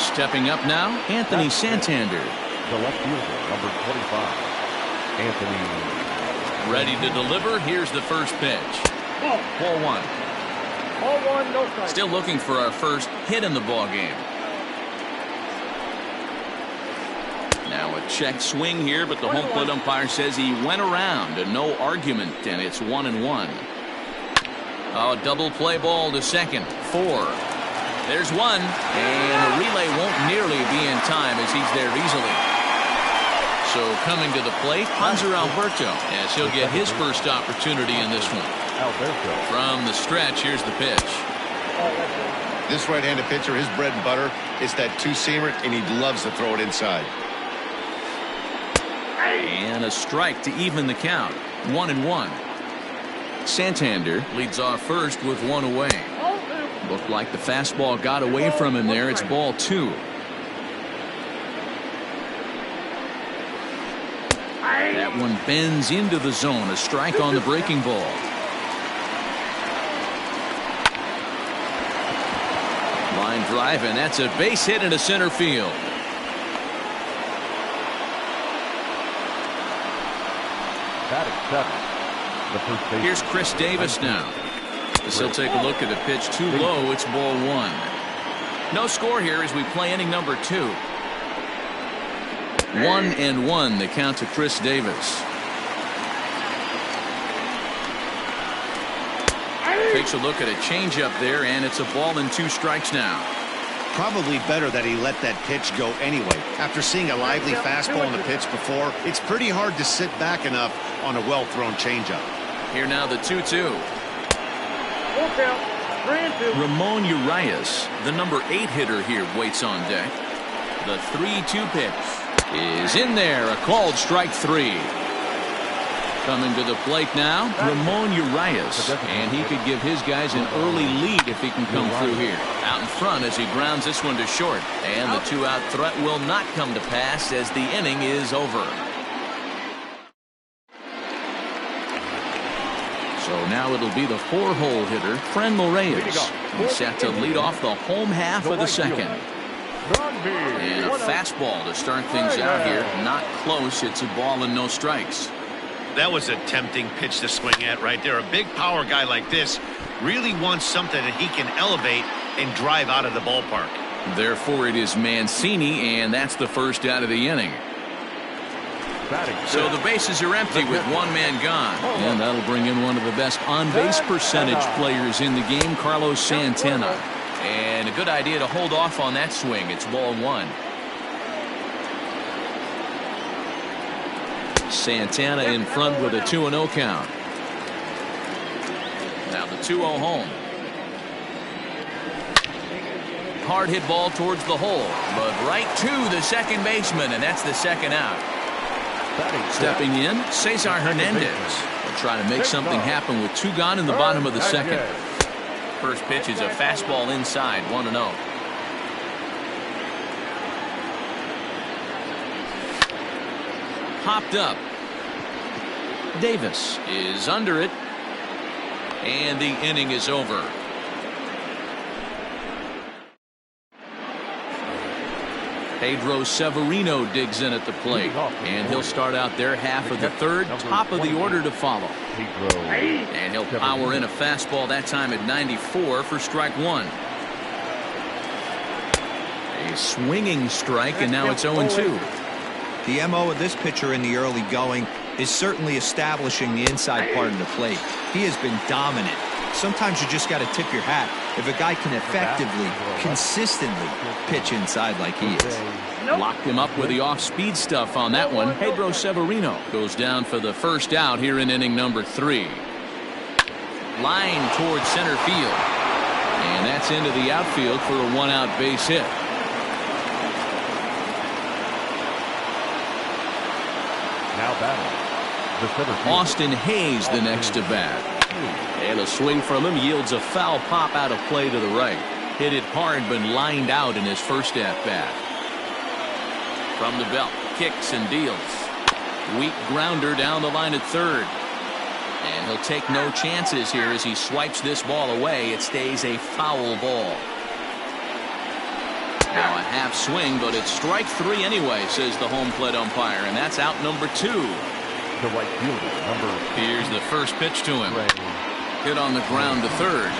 Stepping up now, Anthony Santander. The left fielder, number 25, Anthony. Ready to deliver. Here's the first pitch. Ball one. Ball one, no strike. Still looking for our first hit in the ball game. Now a check swing here, but the home plate umpire says he went around and no argument, and it's 1-1. Oh, double play ball to second. 4. There's one, and the relay won't nearly be in time as he's there easily. So coming to the plate, Hanser Alberto, as he'll get his first opportunity in this one. Alberto. From the stretch, here's the pitch. This right-handed pitcher, his bread and butter is that two-seamer, and he loves to throw it inside. And a strike to even the count. 1-1. Santander leads off first with one away. Looked like the fastball got away from him there. It's ball 2. That one bends into the zone. A strike on the breaking ball. Line drive, and that's a base hit into center field. Batting 7. The first baseman. Here's Chris Davis now. As he'll take a look at the pitch too low. It's ball 1. No score here as we play inning number 2. 1-1 the count to Chris Davis. Takes a look at a changeup there, and it's a ball and 2 strikes now. Probably better that he let that pitch go anyway. After seeing a lively fastball on the pitch before, it's pretty hard to sit back enough on a well-thrown changeup. Here now the 2-2. Full count. 3-2. Ramon Urias, the number 8 hitter here, waits on deck. The 3-2 pitch is in there. A called strike 3. Coming to the plate now, Ramon Urias, and he could give his guys an early lead if he can come through here. Out in front as he grounds this one to short, and the 2-out threat will not come to pass as the inning is over. So now it'll be the 4-hole hitter, Franmil Reyes. He's set to lead off the home half of the second. And a fastball to start things out here. Not close. It's a ball and no strikes. That was a tempting pitch to swing at right there. A big power guy like this really wants something that he can elevate and drive out of the ballpark. Therefore, it is Mancini, and that's the first out of the inning. So the bases are empty with one man gone. And that'll bring in one of the best on-base percentage players in the game, Carlos Santana. And a good idea to hold off on that swing. It's ball 1. Santana in front with a 2-0 count. Now the 2-0 home. Hard hit ball towards the hole, but right to the second baseman, and that's the second out. Stepping in, Cesar Hernandez. They'll try to make something happen with 2 gone in the bottom of the second. First pitch is a fastball inside, 1-0. Hopped up. Davis is under it, and the inning is over. Pedro Severino digs in at the plate, and he'll start out their half of the third, top of the order to follow. And he'll power in a fastball that time at 94 for strike 1. A swinging strike, and now it's 0-2. The MO of this pitcher in the early going is certainly establishing the inside part of the plate. He has been dominant. Sometimes you just got to tip your hat if a guy can effectively, consistently pitch inside like he is. Locked him up with the off-speed stuff on that one. Pedro Severino goes down for the first out here in inning number 3. Line towards center field. And that's into the outfield for a 1-out base hit. Now batting. Austin Hayes the next to bat. And a swing from him yields a foul pop out of play to the right. Hit it hard, but lined out in his first at-bat. From the belt, kicks and deals. Weak grounder down the line at third. And he'll take no chances here as he swipes this ball away. It stays a foul ball. Now a half swing, but it's strike 3 anyway, says the home plate umpire, and that's out number 2. The right fielder, number. Here's the first pitch to him. Ray. Hit on the ground to third.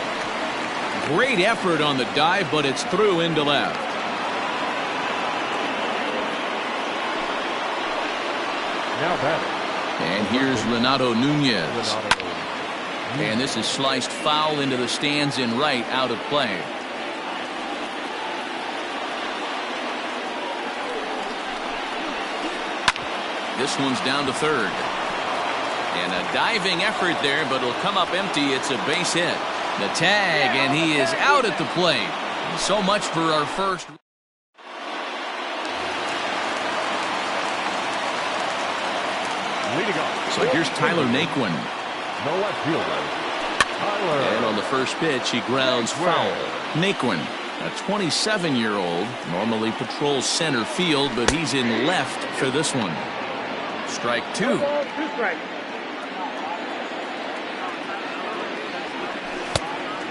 Great effort on the dive, but it's through into left. Now batting. And here's Renato Nunez. And this is sliced foul into the stands in right, out of play. This one's down to third. And a diving effort there, but it'll come up empty. It's a base hit. The tag, and he is out at the plate. So much for our first. Leading off. So here's Tyler Naquin. No left fielder. Tyler. And on the first pitch, he grounds foul. Naquin, a 27-year-old, normally patrols center field, but he's in left for this one. Strike 2. 2 strikes.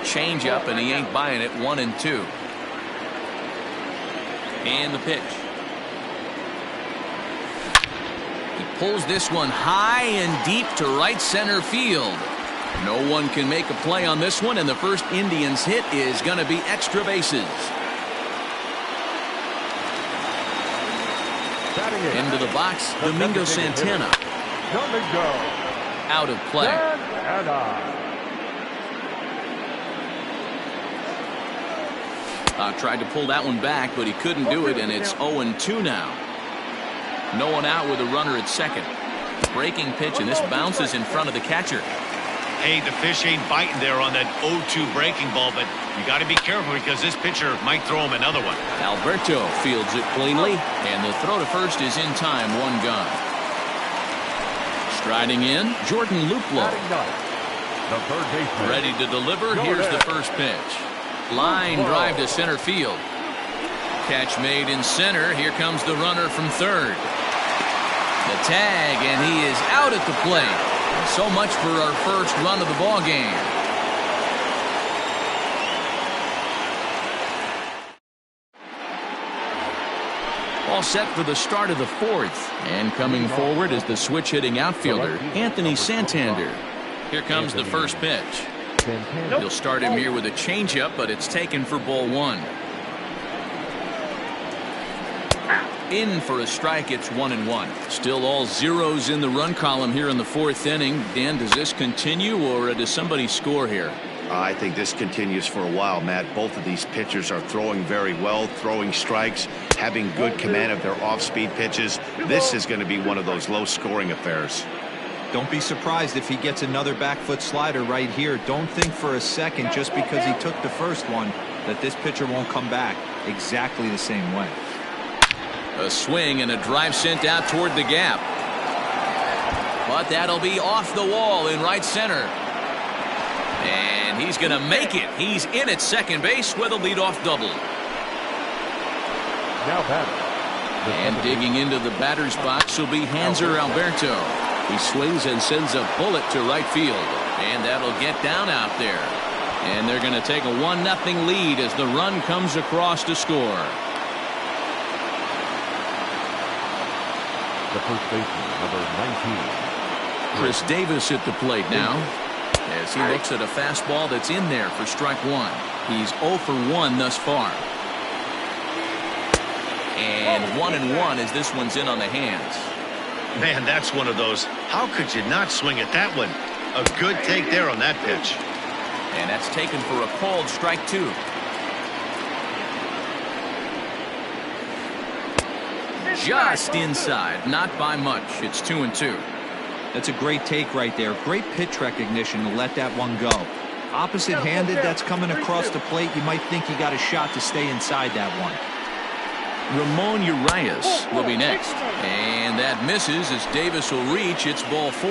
Change up, and he ain't buying it. 1-2. And the pitch. He pulls this one high and deep to right center field. No one can make a play on this one, and the first Indians hit is going to be extra bases. Into the box, Domingo Santana. Out of play. Tried to pull that one back, but he couldn't do it, and it's 0-2 now. No one out with a runner at second. Breaking pitch, and this bounces in front of the catcher. Hey, the fish ain't biting there on that 0-2 breaking ball, but you got to be careful because this pitcher might throw him another one. Alberto fields it cleanly, and the throw to first is in time. 1 gone. Striding in, Jordan Luplow. Ready to deliver. Here's the first pitch. Line drive to center field. Catch made in center. Here comes the runner from third. The tag, and he is out at the plate. So much for our first run of the ball game. All set for the start of the 4th. And coming forward is the switch-hitting outfielder, Anthony Santander. Here comes the first pitch. He'll start him here with a changeup, but it's taken for ball 1. In for a strike. It's 1-1. Still all zeros in the run column here in the 4th inning. Dan, does this continue, or does somebody score here? I think this continues for a while, Matt. Both of these pitchers are throwing very well, throwing strikes, having good command of their off-speed pitches. This is going to be one of those low-scoring affairs. Don't be surprised if he gets another back foot slider right here. Don't think for a second, just because he took the first one, that this pitcher won't come back exactly the same way. A swing and a drive sent out toward the gap. But that'll be off the wall in right center. And he's going to make it. He's in at second base with a leadoff double. Now batting. And digging into the batter's box will be Hanser Alberto. He swings and sends a bullet to right field. And that'll get down out there. And they're going to take a 1-0 lead as the run comes across to score. The first baseman, number 19. Chris Davis at the plate now, as he looks at a fastball that's in there for strike 1. He's 0 for 1 thus far. And 1-1 as this one's in on the hands. Man, that's one of those. How could you not swing at that one? A good take there on that pitch. And that's taken for a called strike 2. Just inside, not by much. It's 2-2. That's a great take right there. Great pitch recognition to let that one go. Opposite-handed, that's coming across the plate. You might think he got a shot to stay inside that one. Ramon Urias will be next. And that misses as Davis will reach. It's ball 4.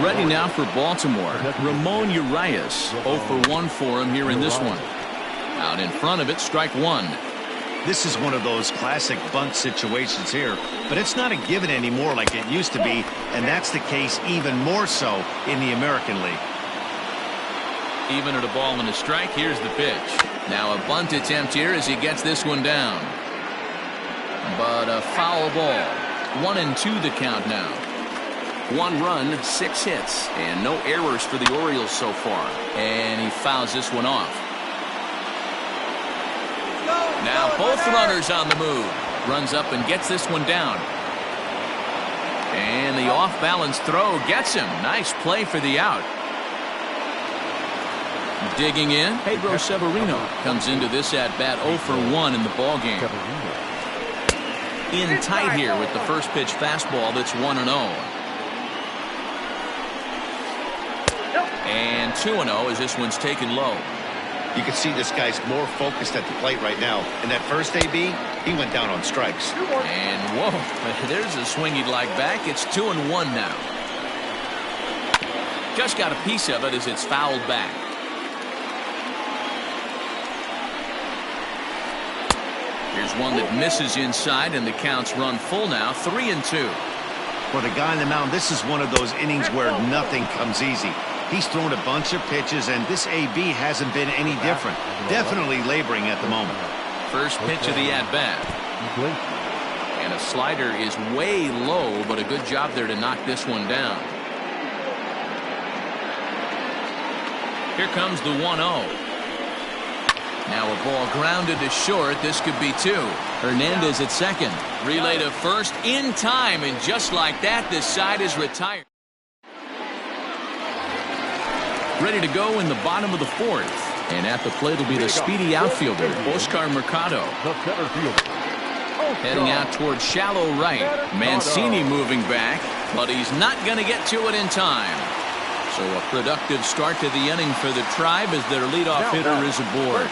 Ready now for Baltimore. Ramon Urias. 0 for 1 for him here in this one. Out in front of it, strike 1. This is one of those classic bunt situations here, but it's not a given anymore like it used to be, and that's the case even more so in the American League. Even at a ball and a strike, here's the pitch. Now a bunt attempt here as he gets this one down. But a foul ball. 1-2 the count now. 1 run, 6 hits, and no errors for the Orioles so far. And he fouls this one off. Now both runners on the move. Runs up and gets this one down. And the off-balance throw gets him. Nice play for the out. Digging in, Pedro Severino comes into this at-bat 0 for 1 in the ballgame. In tight here with the first pitch fastball that's 1-0. And 2-0 as this one's taken low. You can see this guy's more focused at the plate right now. And that first AB, he went down on strikes. And whoa, there's a swing he'd like back. It's 2-1 now. Just got a piece of it as it's fouled back. Here's one that misses inside, and the count's run full now, 3-2. For the guy on the mound, this is one of those innings where nothing comes easy. He's thrown a bunch of pitches, and this AB hasn't been any different. Definitely laboring at the moment. First pitch of the at-bat. And a slider is way low, but a good job there to knock this one down. Here comes the 1-0. Now a ball grounded to short. This could be 2. Hernandez at second. Relay to first in time, and just like that, this side is retired. Ready to go in the bottom of the 4th. And at the plate will be the speedy outfielder, Oscar Mercado. Heading out towards shallow right. Mancini moving back, but he's not going to get to it in time. So a productive start to the inning for the Tribe as their leadoff hitter is aboard.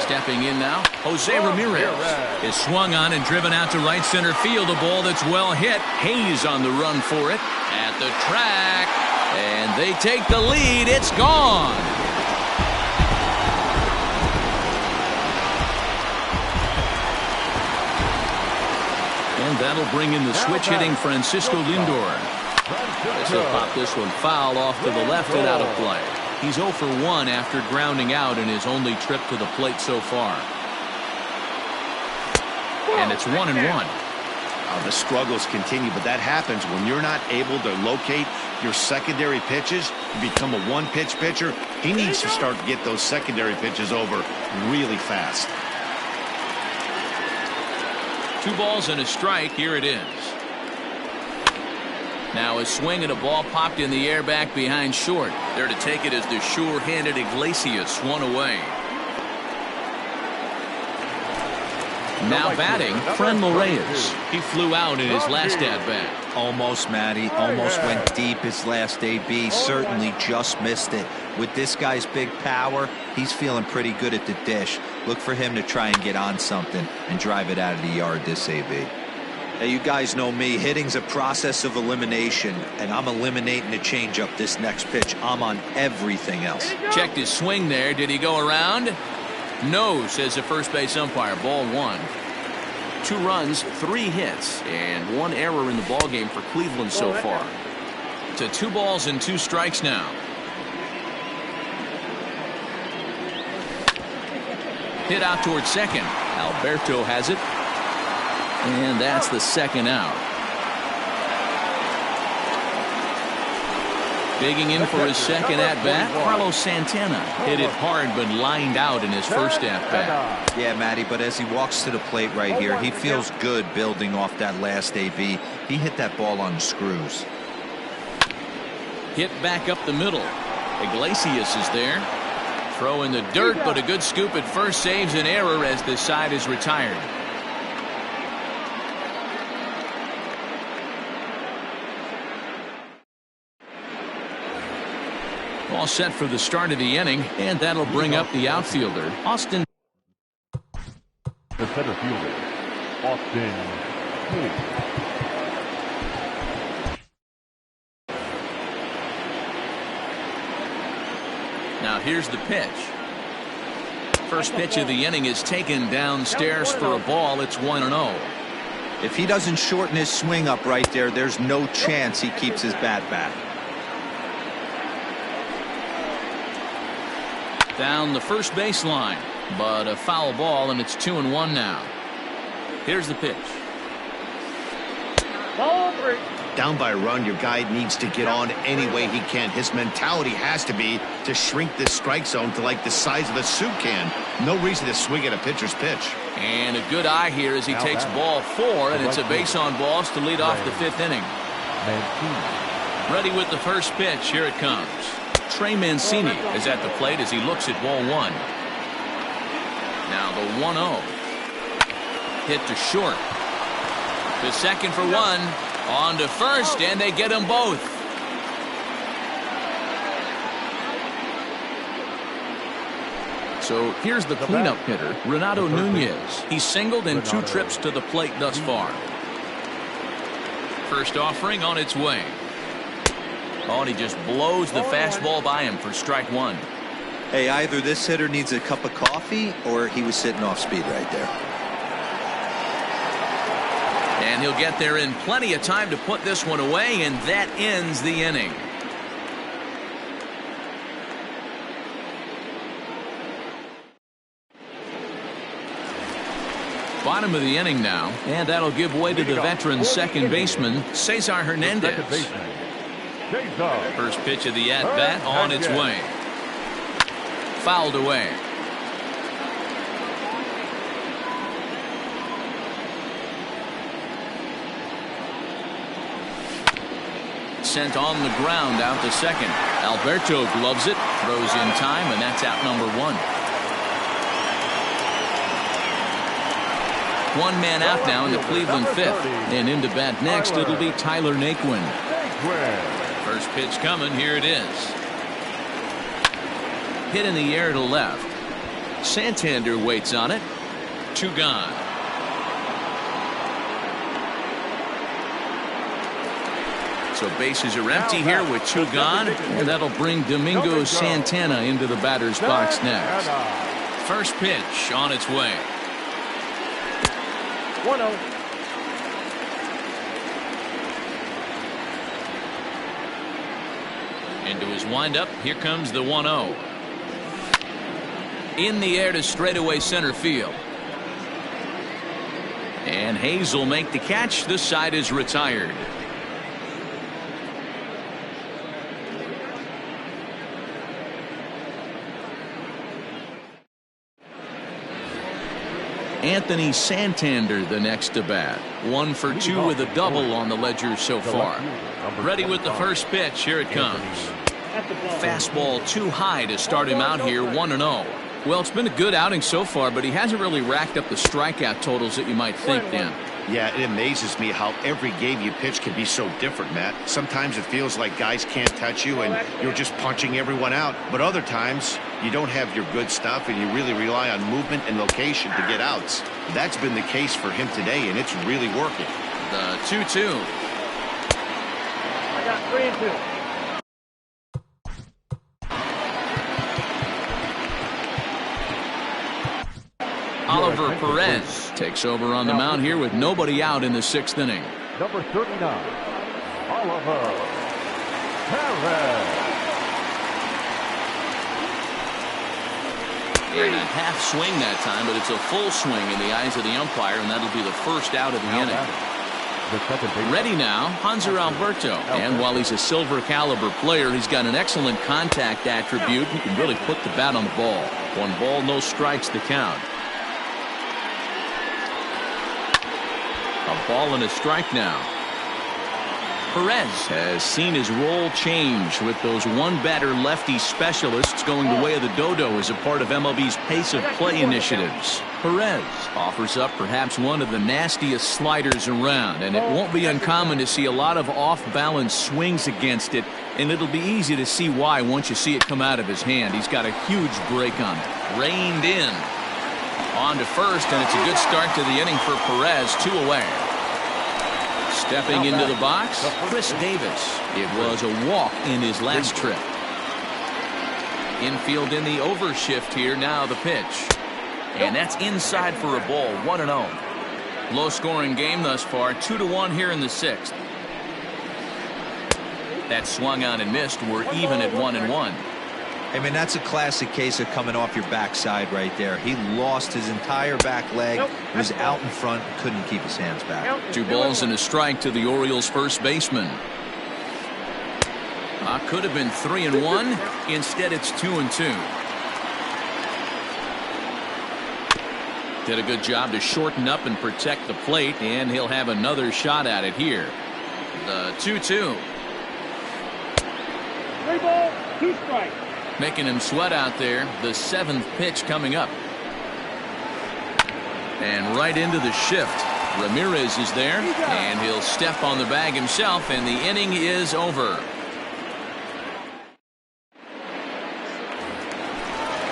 Stepping in now, Jose Ramirez is swung on and driven out to right center field. A ball that's well hit. Hayes on the run for it at the track. And they take the lead. It's gone. And that'll bring in the switch hitting Francisco Lindor. He'll pop this one foul off to the left and out of play. He's 0 for 1 after grounding out in his only trip to the plate so far. And it's 1-1. The struggles continue, but that happens when you're not able to locate your secondary pitches. You become a one-pitch pitcher. He needs to start to get those secondary pitches over really fast. 2 balls and a strike. Here it is. Now a swing and a ball popped in the air back behind short. There to take it is the sure-handed Iglesias, 1 away. Now batting, Franmil Reyes. He flew out in his last at-bat. Almost, Matty. Almost went deep his last AB. Certainly just missed it. With this guy's big power, he's feeling pretty good at the dish. Look for him to try and get on something and drive it out of the yard this AB. Now, you guys know me. Hitting's a process of elimination, and I'm eliminating the changeup this next pitch. I'm on everything else. Checked his swing there. Did he go around? No, says the first base umpire. Ball 1. 2 runs, 3 hits, and 1 error in the ballgame for Cleveland so far. To 2 balls and 2 strikes now. Hit out towards second. Alberto has it. And that's the second out. Digging in for his second at-bat, Carlos Santana. Hit it hard but lined out in his first at-bat. Yeah, Matty, but as he walks to the plate right here, he feels good building off that last AB. He hit that ball on the screws. Hit back up the middle. Iglesias is there. Throw in the dirt, but a good scoop at first saves an error as the side is retired. All set for the start of the inning, and that'll bring up the outfielder, Austin. The center fielder, Austin. Now here's the pitch. First pitch of the inning is taken downstairs for a ball. It's 1-0. If he doesn't shorten his swing up right there, there's no chance he keeps his bat back. Down the first baseline, but a foul ball, and it's 2-1 now. Here's the pitch. Ball 3. Down by a run, your guy needs to get on any way he can. His mentality has to be to shrink this strike zone to like the size of a soup can. No reason to swing at a pitcher's pitch. And a good eye here as he takes ball 4, and it's a base on balls to lead off the 5th inning. Ready with the first pitch. Here it comes. Trey Mancini is at the plate as he looks at ball 1. Now the 1-0. Hit to short. To second for 1. On to first, and they get them both. So here's the cleanup hitter, Renato Nunez. He's singled in 2 trips to the plate thus far. First offering on its way. Oh, and he just blows the fastball by him for strike 1. Hey, either this hitter needs a cup of coffee or he was sitting off speed right there. And he'll get there in plenty of time to put this one away, and that ends the inning. Bottom of the inning now, and that'll give way to the veteran second baseman, Cesar Hernandez. First pitch of the at-bat on its way. Fouled away. Sent on the ground out to second. Alberto gloves it, throws in time, and that's out number 1. One man out now in the Cleveland 5th. And into bat next, it'll be Tyler Naquin. First pitch coming, here it is. Hit in the air to left. Santander waits on it. 2 gone. So bases are empty here with 2 gone, and that'll bring Domingo Santana into the batter's box next. First pitch on its way. 1-0. Into his windup, here comes the 1-0. In the air to straightaway center field. And Hayes will make the catch. This side is retired. Anthony Santander the next to bat. 1 for 2 with a double on the ledger so far. Ready with the first pitch. Here it comes. Fastball too high to start him out here. 1-0. Well, it's been a good outing so far, but he hasn't really racked up the strikeout totals that you might think, Dan. Yeah, it amazes me how every game you pitch can be so different, Matt. Sometimes it feels like guys can't touch you and you're just punching everyone out. But other times, you don't have your good stuff and you really rely on movement and location to get outs. That's been the case for him today, and it's really working. The 2-2. I got 3-2. Oliver Perez takes over on the mound here with nobody out in the 6th inning. Number 39, Oliver Perez. And a half swing that time, but it's a full swing in the eyes of the umpire, and that'll be the first out of the inning. Ready now, Hanser Alberto. And while he's a silver caliber player, he's got an excellent contact attribute. He can really put the bat on the ball. 1 ball, no strikes the count. A ball and a strike now. Perez has seen his role change with those one-batter lefty specialists going the way of the dodo as a part of MLB's pace of play initiatives. Perez offers up perhaps one of the nastiest sliders around, and it won't be uncommon to see a lot of off-balance swings against it, and it'll be easy to see why once you see it come out of his hand. He's got a huge break on it. Reined in. On to first, and it's a good start to the inning for Perez. 2 away. Stepping into the box, Chris Davis. It was a walk in his last trip. Infield in the overshift here. Now the pitch. And that's inside for a ball. 1-0. Low-scoring game thus far. 2-1 here in the 6th. That swung on and missed. We're even at 1-1. I mean, that's a classic case of coming off your backside right there. He lost his entire back leg, was out in front, couldn't keep his hands back. 2 balls and a strike to the Orioles first baseman. Could have been 3-1. Instead, it's 2-2. Did a good job to shorten up and protect the plate, and he'll have another shot at it here. The 2-2. 3 balls, 2 strikes. Making him sweat out there. The 7th pitch coming up. And right into the shift. Ramirez is there, and he'll step on the bag himself, and the inning is over.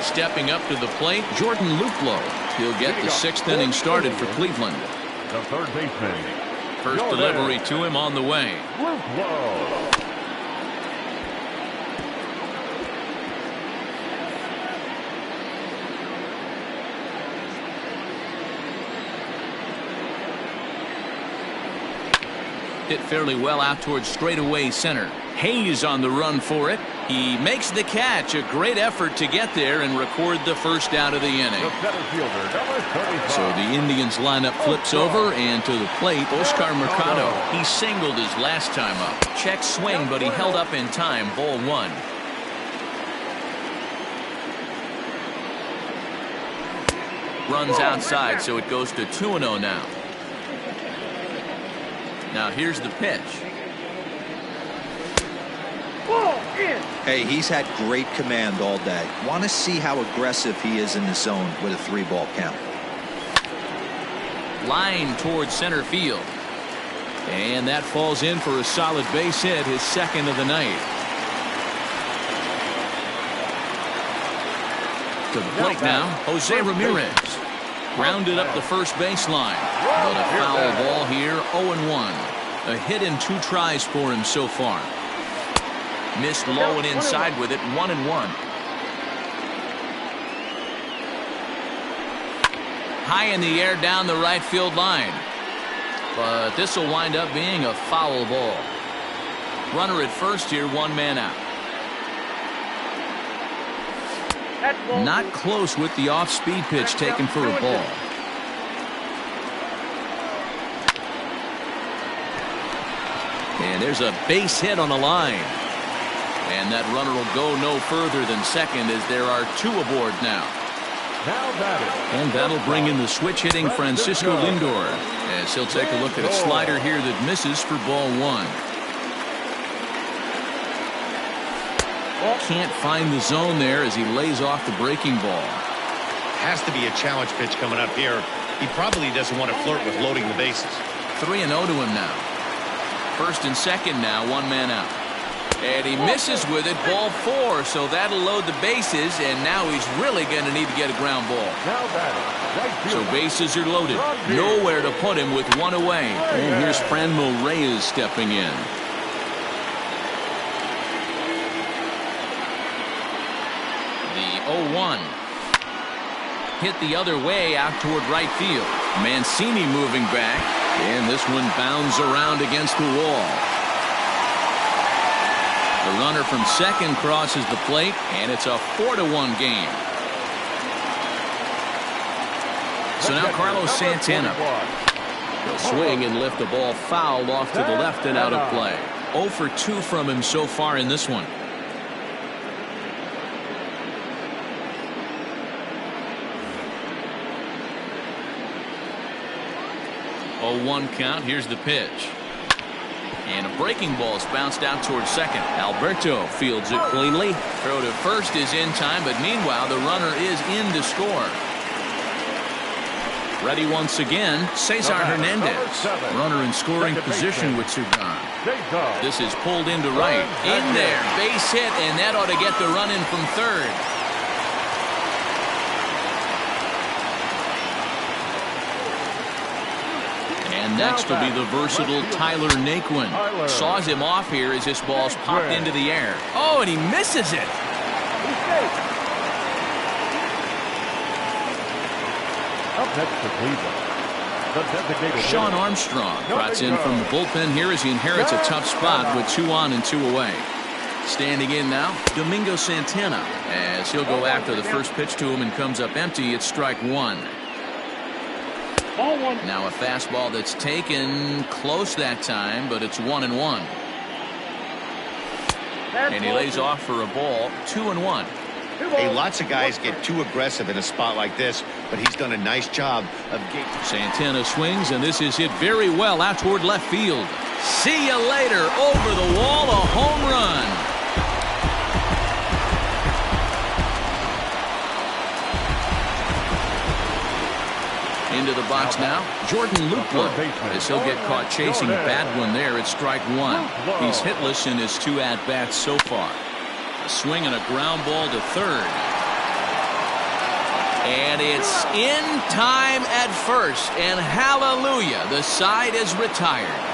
Stepping up to the plate, Jordan Luplow. He'll get the 6th inning started for Cleveland. The third baseman. First delivery to him on the way. Luplow. Hit fairly well out towards straightaway center. Hayes on the run for it. He makes the catch. A great effort to get there and record the first out of the inning. The center fielder, number 35. So the Indians lineup flips over, and to the plate, Oscar Mercado. He singled his last time up. Check swing, but he held up in time. Ball 1. Runs outside, so it goes to 2-0 now. Now here's the pitch. Hey, he's had great command all day. Want to see how aggressive he is in the zone with a 3-ball count. Line towards center field. And that falls in for a solid base hit, his 2nd of the night. To the plate now, Jose Ramirez. Grounded up the first baseline. But a foul ball here, 0-1. A hit in 2 tries for him so far. Missed low and inside with it, 1-1. High in the air down the right field line. But this will wind up being a foul ball. Runner at first here, 1 man out. Not close with the off-speed pitch taken for a ball. And there's a base hit on the line. And that runner will go no further than second as there are 2 aboard now. And that'll bring in the switch-hitting Francisco Lindor as he'll take a look at a slider here that misses for ball 1. Can't find the zone there as he lays off the breaking ball. Has to be a challenge pitch coming up here. He probably doesn't want to flirt with loading the bases. 3-0 to him now. First and second now, 1 man out. And he misses with it, ball 4, so that'll load the bases, and now he's really going to need to get a ground ball. So bases are loaded. Nowhere to put him with 1 away. And here's Franmil Reyes stepping in. The 0-1. Hit the other way out toward right field. Mancini moving back, and this one bounds around against the wall. The runner from second crosses the plate, and it's a 4-1 game. So now Carlos Santana. He'll swing and lift the ball foul off to the left and out of play. 0 for 2 from him so far in this one. 0-1 count. Here's the pitch. And a breaking ball is bounced out towards second. Alberto fields it cleanly. Throw to first is in time, but meanwhile the runner is in to score. Ready once again, Cesar Hernandez. Runner in scoring position with Sudan. This is pulled into right. In there, base hit, and that ought to get the run in from third. And next will be the versatile Tyler Naquin. Saws him off here as this ball's popped into the air. Oh, and he misses it. Up next for Cleveland, the designated Sean Armstrong trots in from the bullpen here as he inherits a tough spot with 2 on and 2 away. Standing in now, Domingo Santana, as he'll go after the first pitch to him and comes up empty. It's strike one. Ball one. Now a fastball that's taken close that time, but it's 1-1. And he lays off for a ball, 2-1. Hey, lots of guys get too aggressive in a spot like this, but he's done a nice job of getting. Santana swings, and this is hit very well out toward left field. See you later. Over the wall, a home run. Into the box now, Jordan Luplow, as he'll get caught chasing a bad one there. It's strike one. He's hitless in his 2 at-bats so far. A swing and a ground ball to third. And it's in time at first, and hallelujah, the side is retired.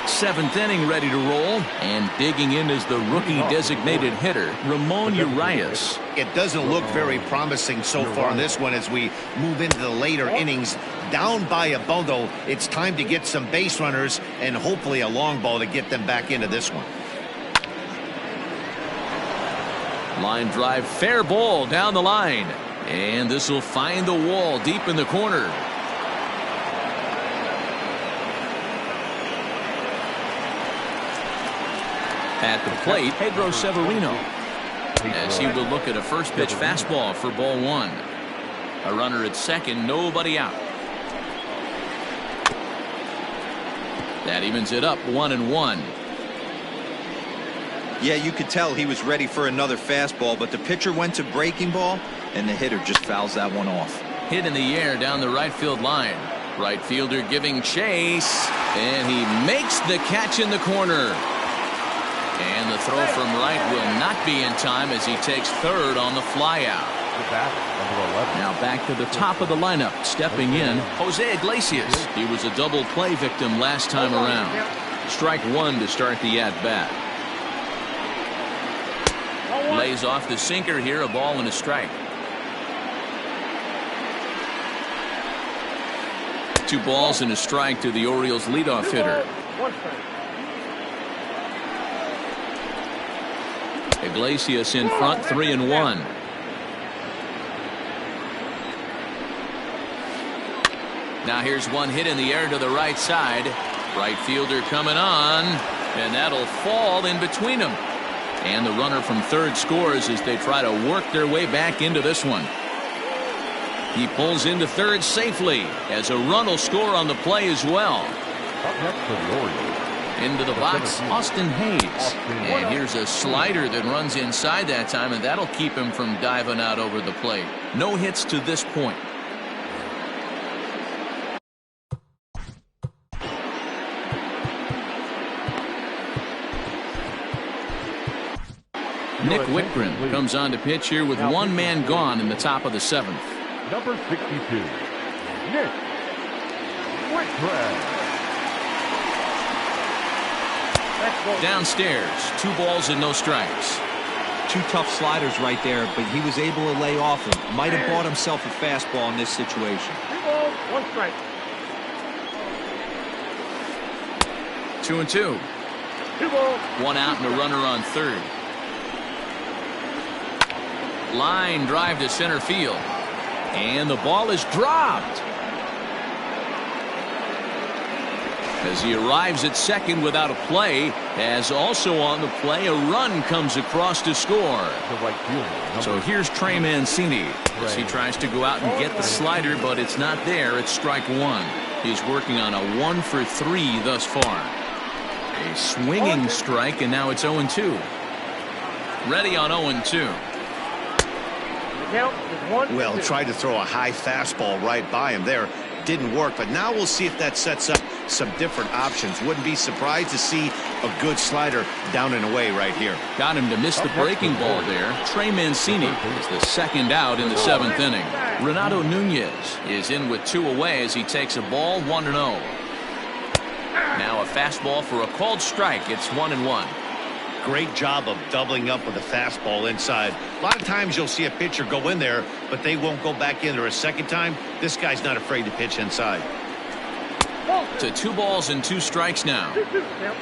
Seventh inning ready to roll, and digging in is the rookie designated hitter, Ramon Urias. It doesn't look very promising so far in this one as we move into the later innings. Down by a bundle, it's time to get some base runners and hopefully a long ball to get them back into this one. Line drive, fair ball down the line, and this will find the wall deep in the corner. At the plate, Pedro Severino, as he will look at a first pitch fastball for ball one. A runner at second, nobody out. That evens it up, 1-1. Yeah, you could tell he was ready for another fastball, but the pitcher went to breaking ball, and the hitter just fouls that one off. Hit in the air down the right field line. Right fielder giving chase, and he makes the catch in the corner. And the throw from right will not be in time as he takes third on the flyout. Now back to the top of the lineup. Stepping in, Jose Iglesias. He was a double play victim last time around. Strike one to start the at-bat. Lays off the sinker here, a ball and a strike. 2 balls and a strike to the Orioles leadoff hitter. Iglesias in front, 3-1. Now here's one hit in the air to the right side. Right fielder coming on, and that'll fall in between them. And the runner from third scores as they try to work their way back into this one. He pulls into third safely as a run will score on the play as well. Up next for the Orioles. Into the box, Austin Hayes. And here's a slider that runs inside that time, and that'll keep him from diving out over the plate. No hits to this point. Nick Whitgren comes on to pitch here with 1 man gone in the top of the 7th. Number 62, Nick Whitgren. Downstairs, 2 balls and no strikes. 2 tough sliders right there, but he was able to lay off him. Might have bought himself a fastball in this situation. 2 balls, 1 strike. 2-2. 2 balls. 1 out and a runner on third. Line drive to center field. And the ball is dropped. As he arrives at second without a play, as also on the play, a run comes across to score. So here's Trey Mancini as he tries to go out and get the slider, but it's not there. It's strike one. He's working on a 1 for 3 thus far. A swinging strike, and now it's 0-2. Ready on 0-2. Well, tried to throw a high fastball right by him there. Didn't work, but now we'll see if that sets up some different options. Wouldn't be surprised to see a good slider down and away right here. Got him to miss the breaking ball there. Trey Mancini is the second out in the 7th inning. Renato Nunez is in with 2 away as he takes a ball, 1-0. Now a fastball for a called strike. It's 1-1. Great job of doubling up with a fastball inside. A lot of times you'll see a pitcher go in there, but they won't go back in there a second time. This guy's not afraid to pitch inside. To 2 balls and 2 strikes now. 2-2, count.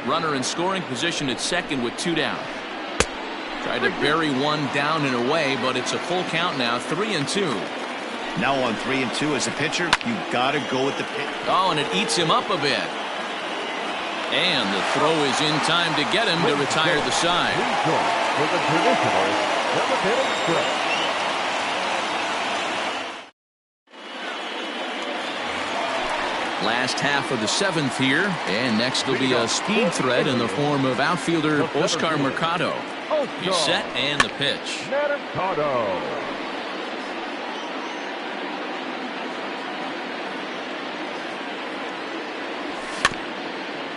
Runner in scoring position at second with 2 down. Tried to bury one down and away, but it's a full count now, 3-2. Now on 3-2 as a pitcher, you got to go with the pitch. Oh, and it eats him up a bit. And the throw is in time to get him to retire the side. For the traditional 7th-inning stretch. Last half of the 7th here, and next will be a speed threat in the form of outfielder Oscar Mercado. He's set and the pitch. Mercado.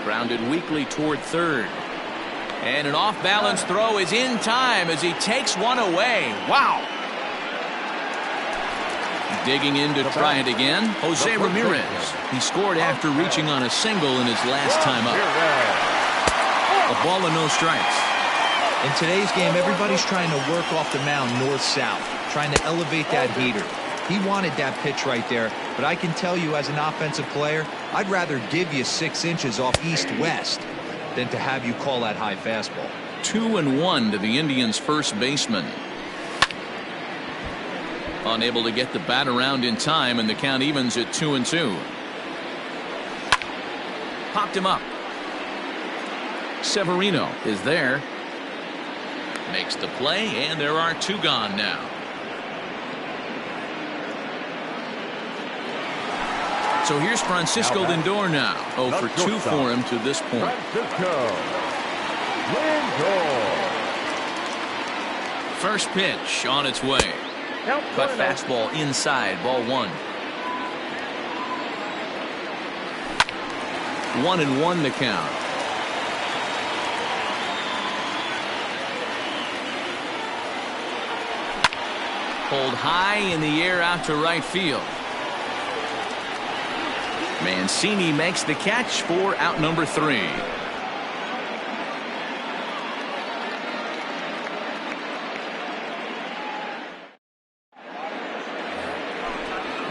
Grounded weakly toward third. And an off-balance throw is in time as he takes one away. Wow! Digging in to try it again, Jose Ramirez. He scored after reaching on a single in his last time up. A ball and no strikes. In today's game, everybody's trying to work off the mound north-south, trying to elevate that heater. He wanted that pitch right there, but I can tell you as an offensive player, I'd rather give you 6 inches off east-west than to have you call that high fastball. 2-1 to the Indians' first baseman. Unable to get the bat around in time, and the count evens at 2-2. Popped him up. Severino is there. Makes the play, and there are 2 gone now. So here's Francisco Lindor now. 0 for 2 for him to this point. Francisco Lindor. First pitch on its way. Count Cut 1-0. fastball inside, ball 1. 1-1 the count. Pulled high in the air out to right field. Mancini makes the catch for out number 3.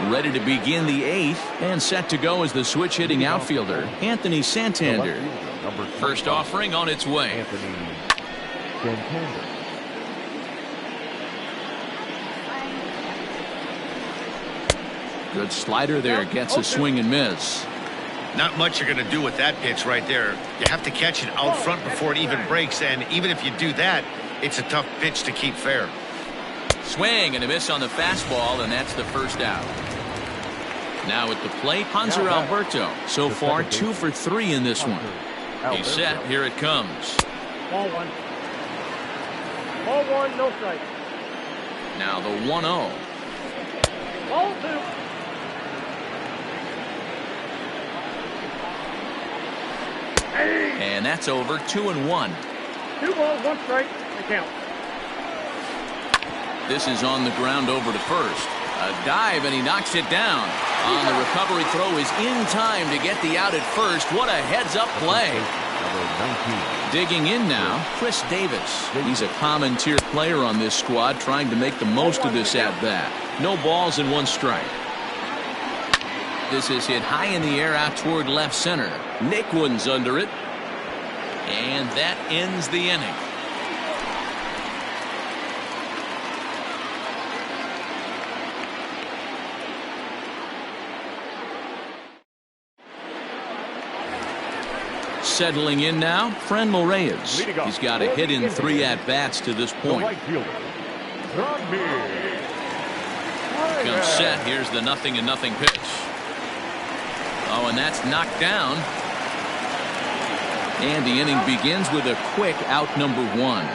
Ready to begin the 8th and set to go as the switch hitting outfielder Anthony Santander. First offering on its way. Anthony Santander. Good slider there, gets a swing and miss. Not much you're going to do with that pitch right there. You have to catch it out front before it even breaks, and even if you do that, it's a tough pitch to keep fair. Swing and a miss on the fastball, and that's the first out. Now at the plate, Hanser Alberto. So far, 2 for 3 in this one. He's set. Here it comes. Ball 1. Ball 1, no strike. Now the 1-0. Ball 2. And that's over. 2-1. 2 balls, 1 strike. The count. This is on the ground over to first. A dive, and he knocks it down. On the recovery throw is in time to get the out at first. What a heads-up play. Number 19. Digging in now, Chris Davis. He's a common tier player on this squad, trying to make the most of this at-bat. No balls and 1 strike. This is hit high in the air out toward left center. Naquin's under it. And that ends the inning. Settling in now, Franmil Reyes. He's got a hit in 3 at-bats to this point. Comes set. Here's the 0-0 pitch. Oh, and that's knocked down. And the inning begins with a quick out number 1.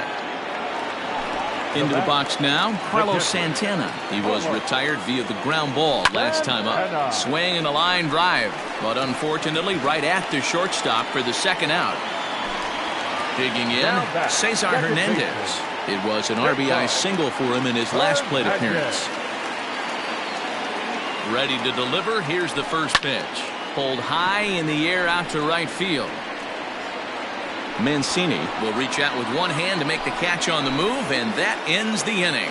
Into the box now, Carlos Santana. He was retired via the ground ball last time up. Swing and a line drive, but unfortunately right at the shortstop for the second out. Digging in, Cesar Hernandez. It was an RBI single for him in his last plate appearance. Ready to deliver. Here's the first pitch. Pulled high in the air out to right field. Mancini will reach out with one hand to make the catch on the move, and that ends the inning.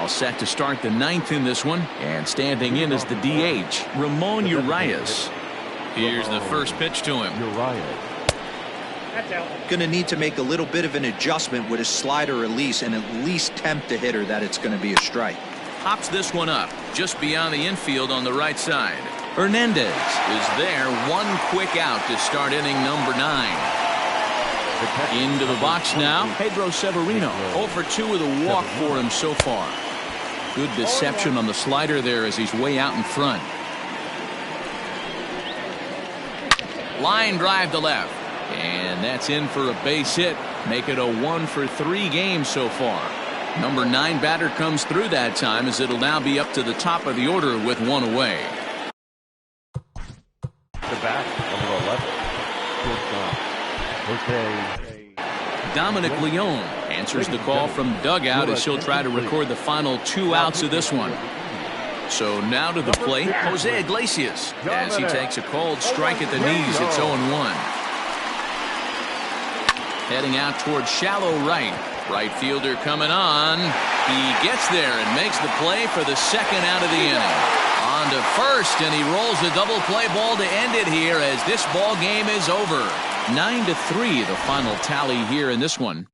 All set to start the 9th in this one. And standing in is the DH, Ramon Urias. Here's the first pitch to him. Urias. That's out. Going to need to make a little bit of an adjustment with his slider release and at least tempt the hitter that it's going to be a strike. Pops this one up just beyond the infield on the right side. Hernandez is there. One quick out to start inning number 9. Into the box now, Pedro Severino. 0 for 2 with a walk for him so far. Good deception on the slider there as he's way out in front. Line drive to left. And that's in for a base hit. Make it a 1 for 3 game so far. Number 9 batter comes through that time as it'll now be up to the top of the order with 1 away. The bat, number 11. Jose. Dominic Leone answers the call from dugout as he'll try to record the final 2 outs of this one. So now to the plate, Jose Iglesias, as he takes a cold strike at the knees. It's 0-1. Heading out towards shallow right. Right fielder coming on. He gets there and makes the play for the 2nd out of the inning. On to first, and he rolls a double play ball to end it here as this ball game is over. 9-3 the final tally here in this one.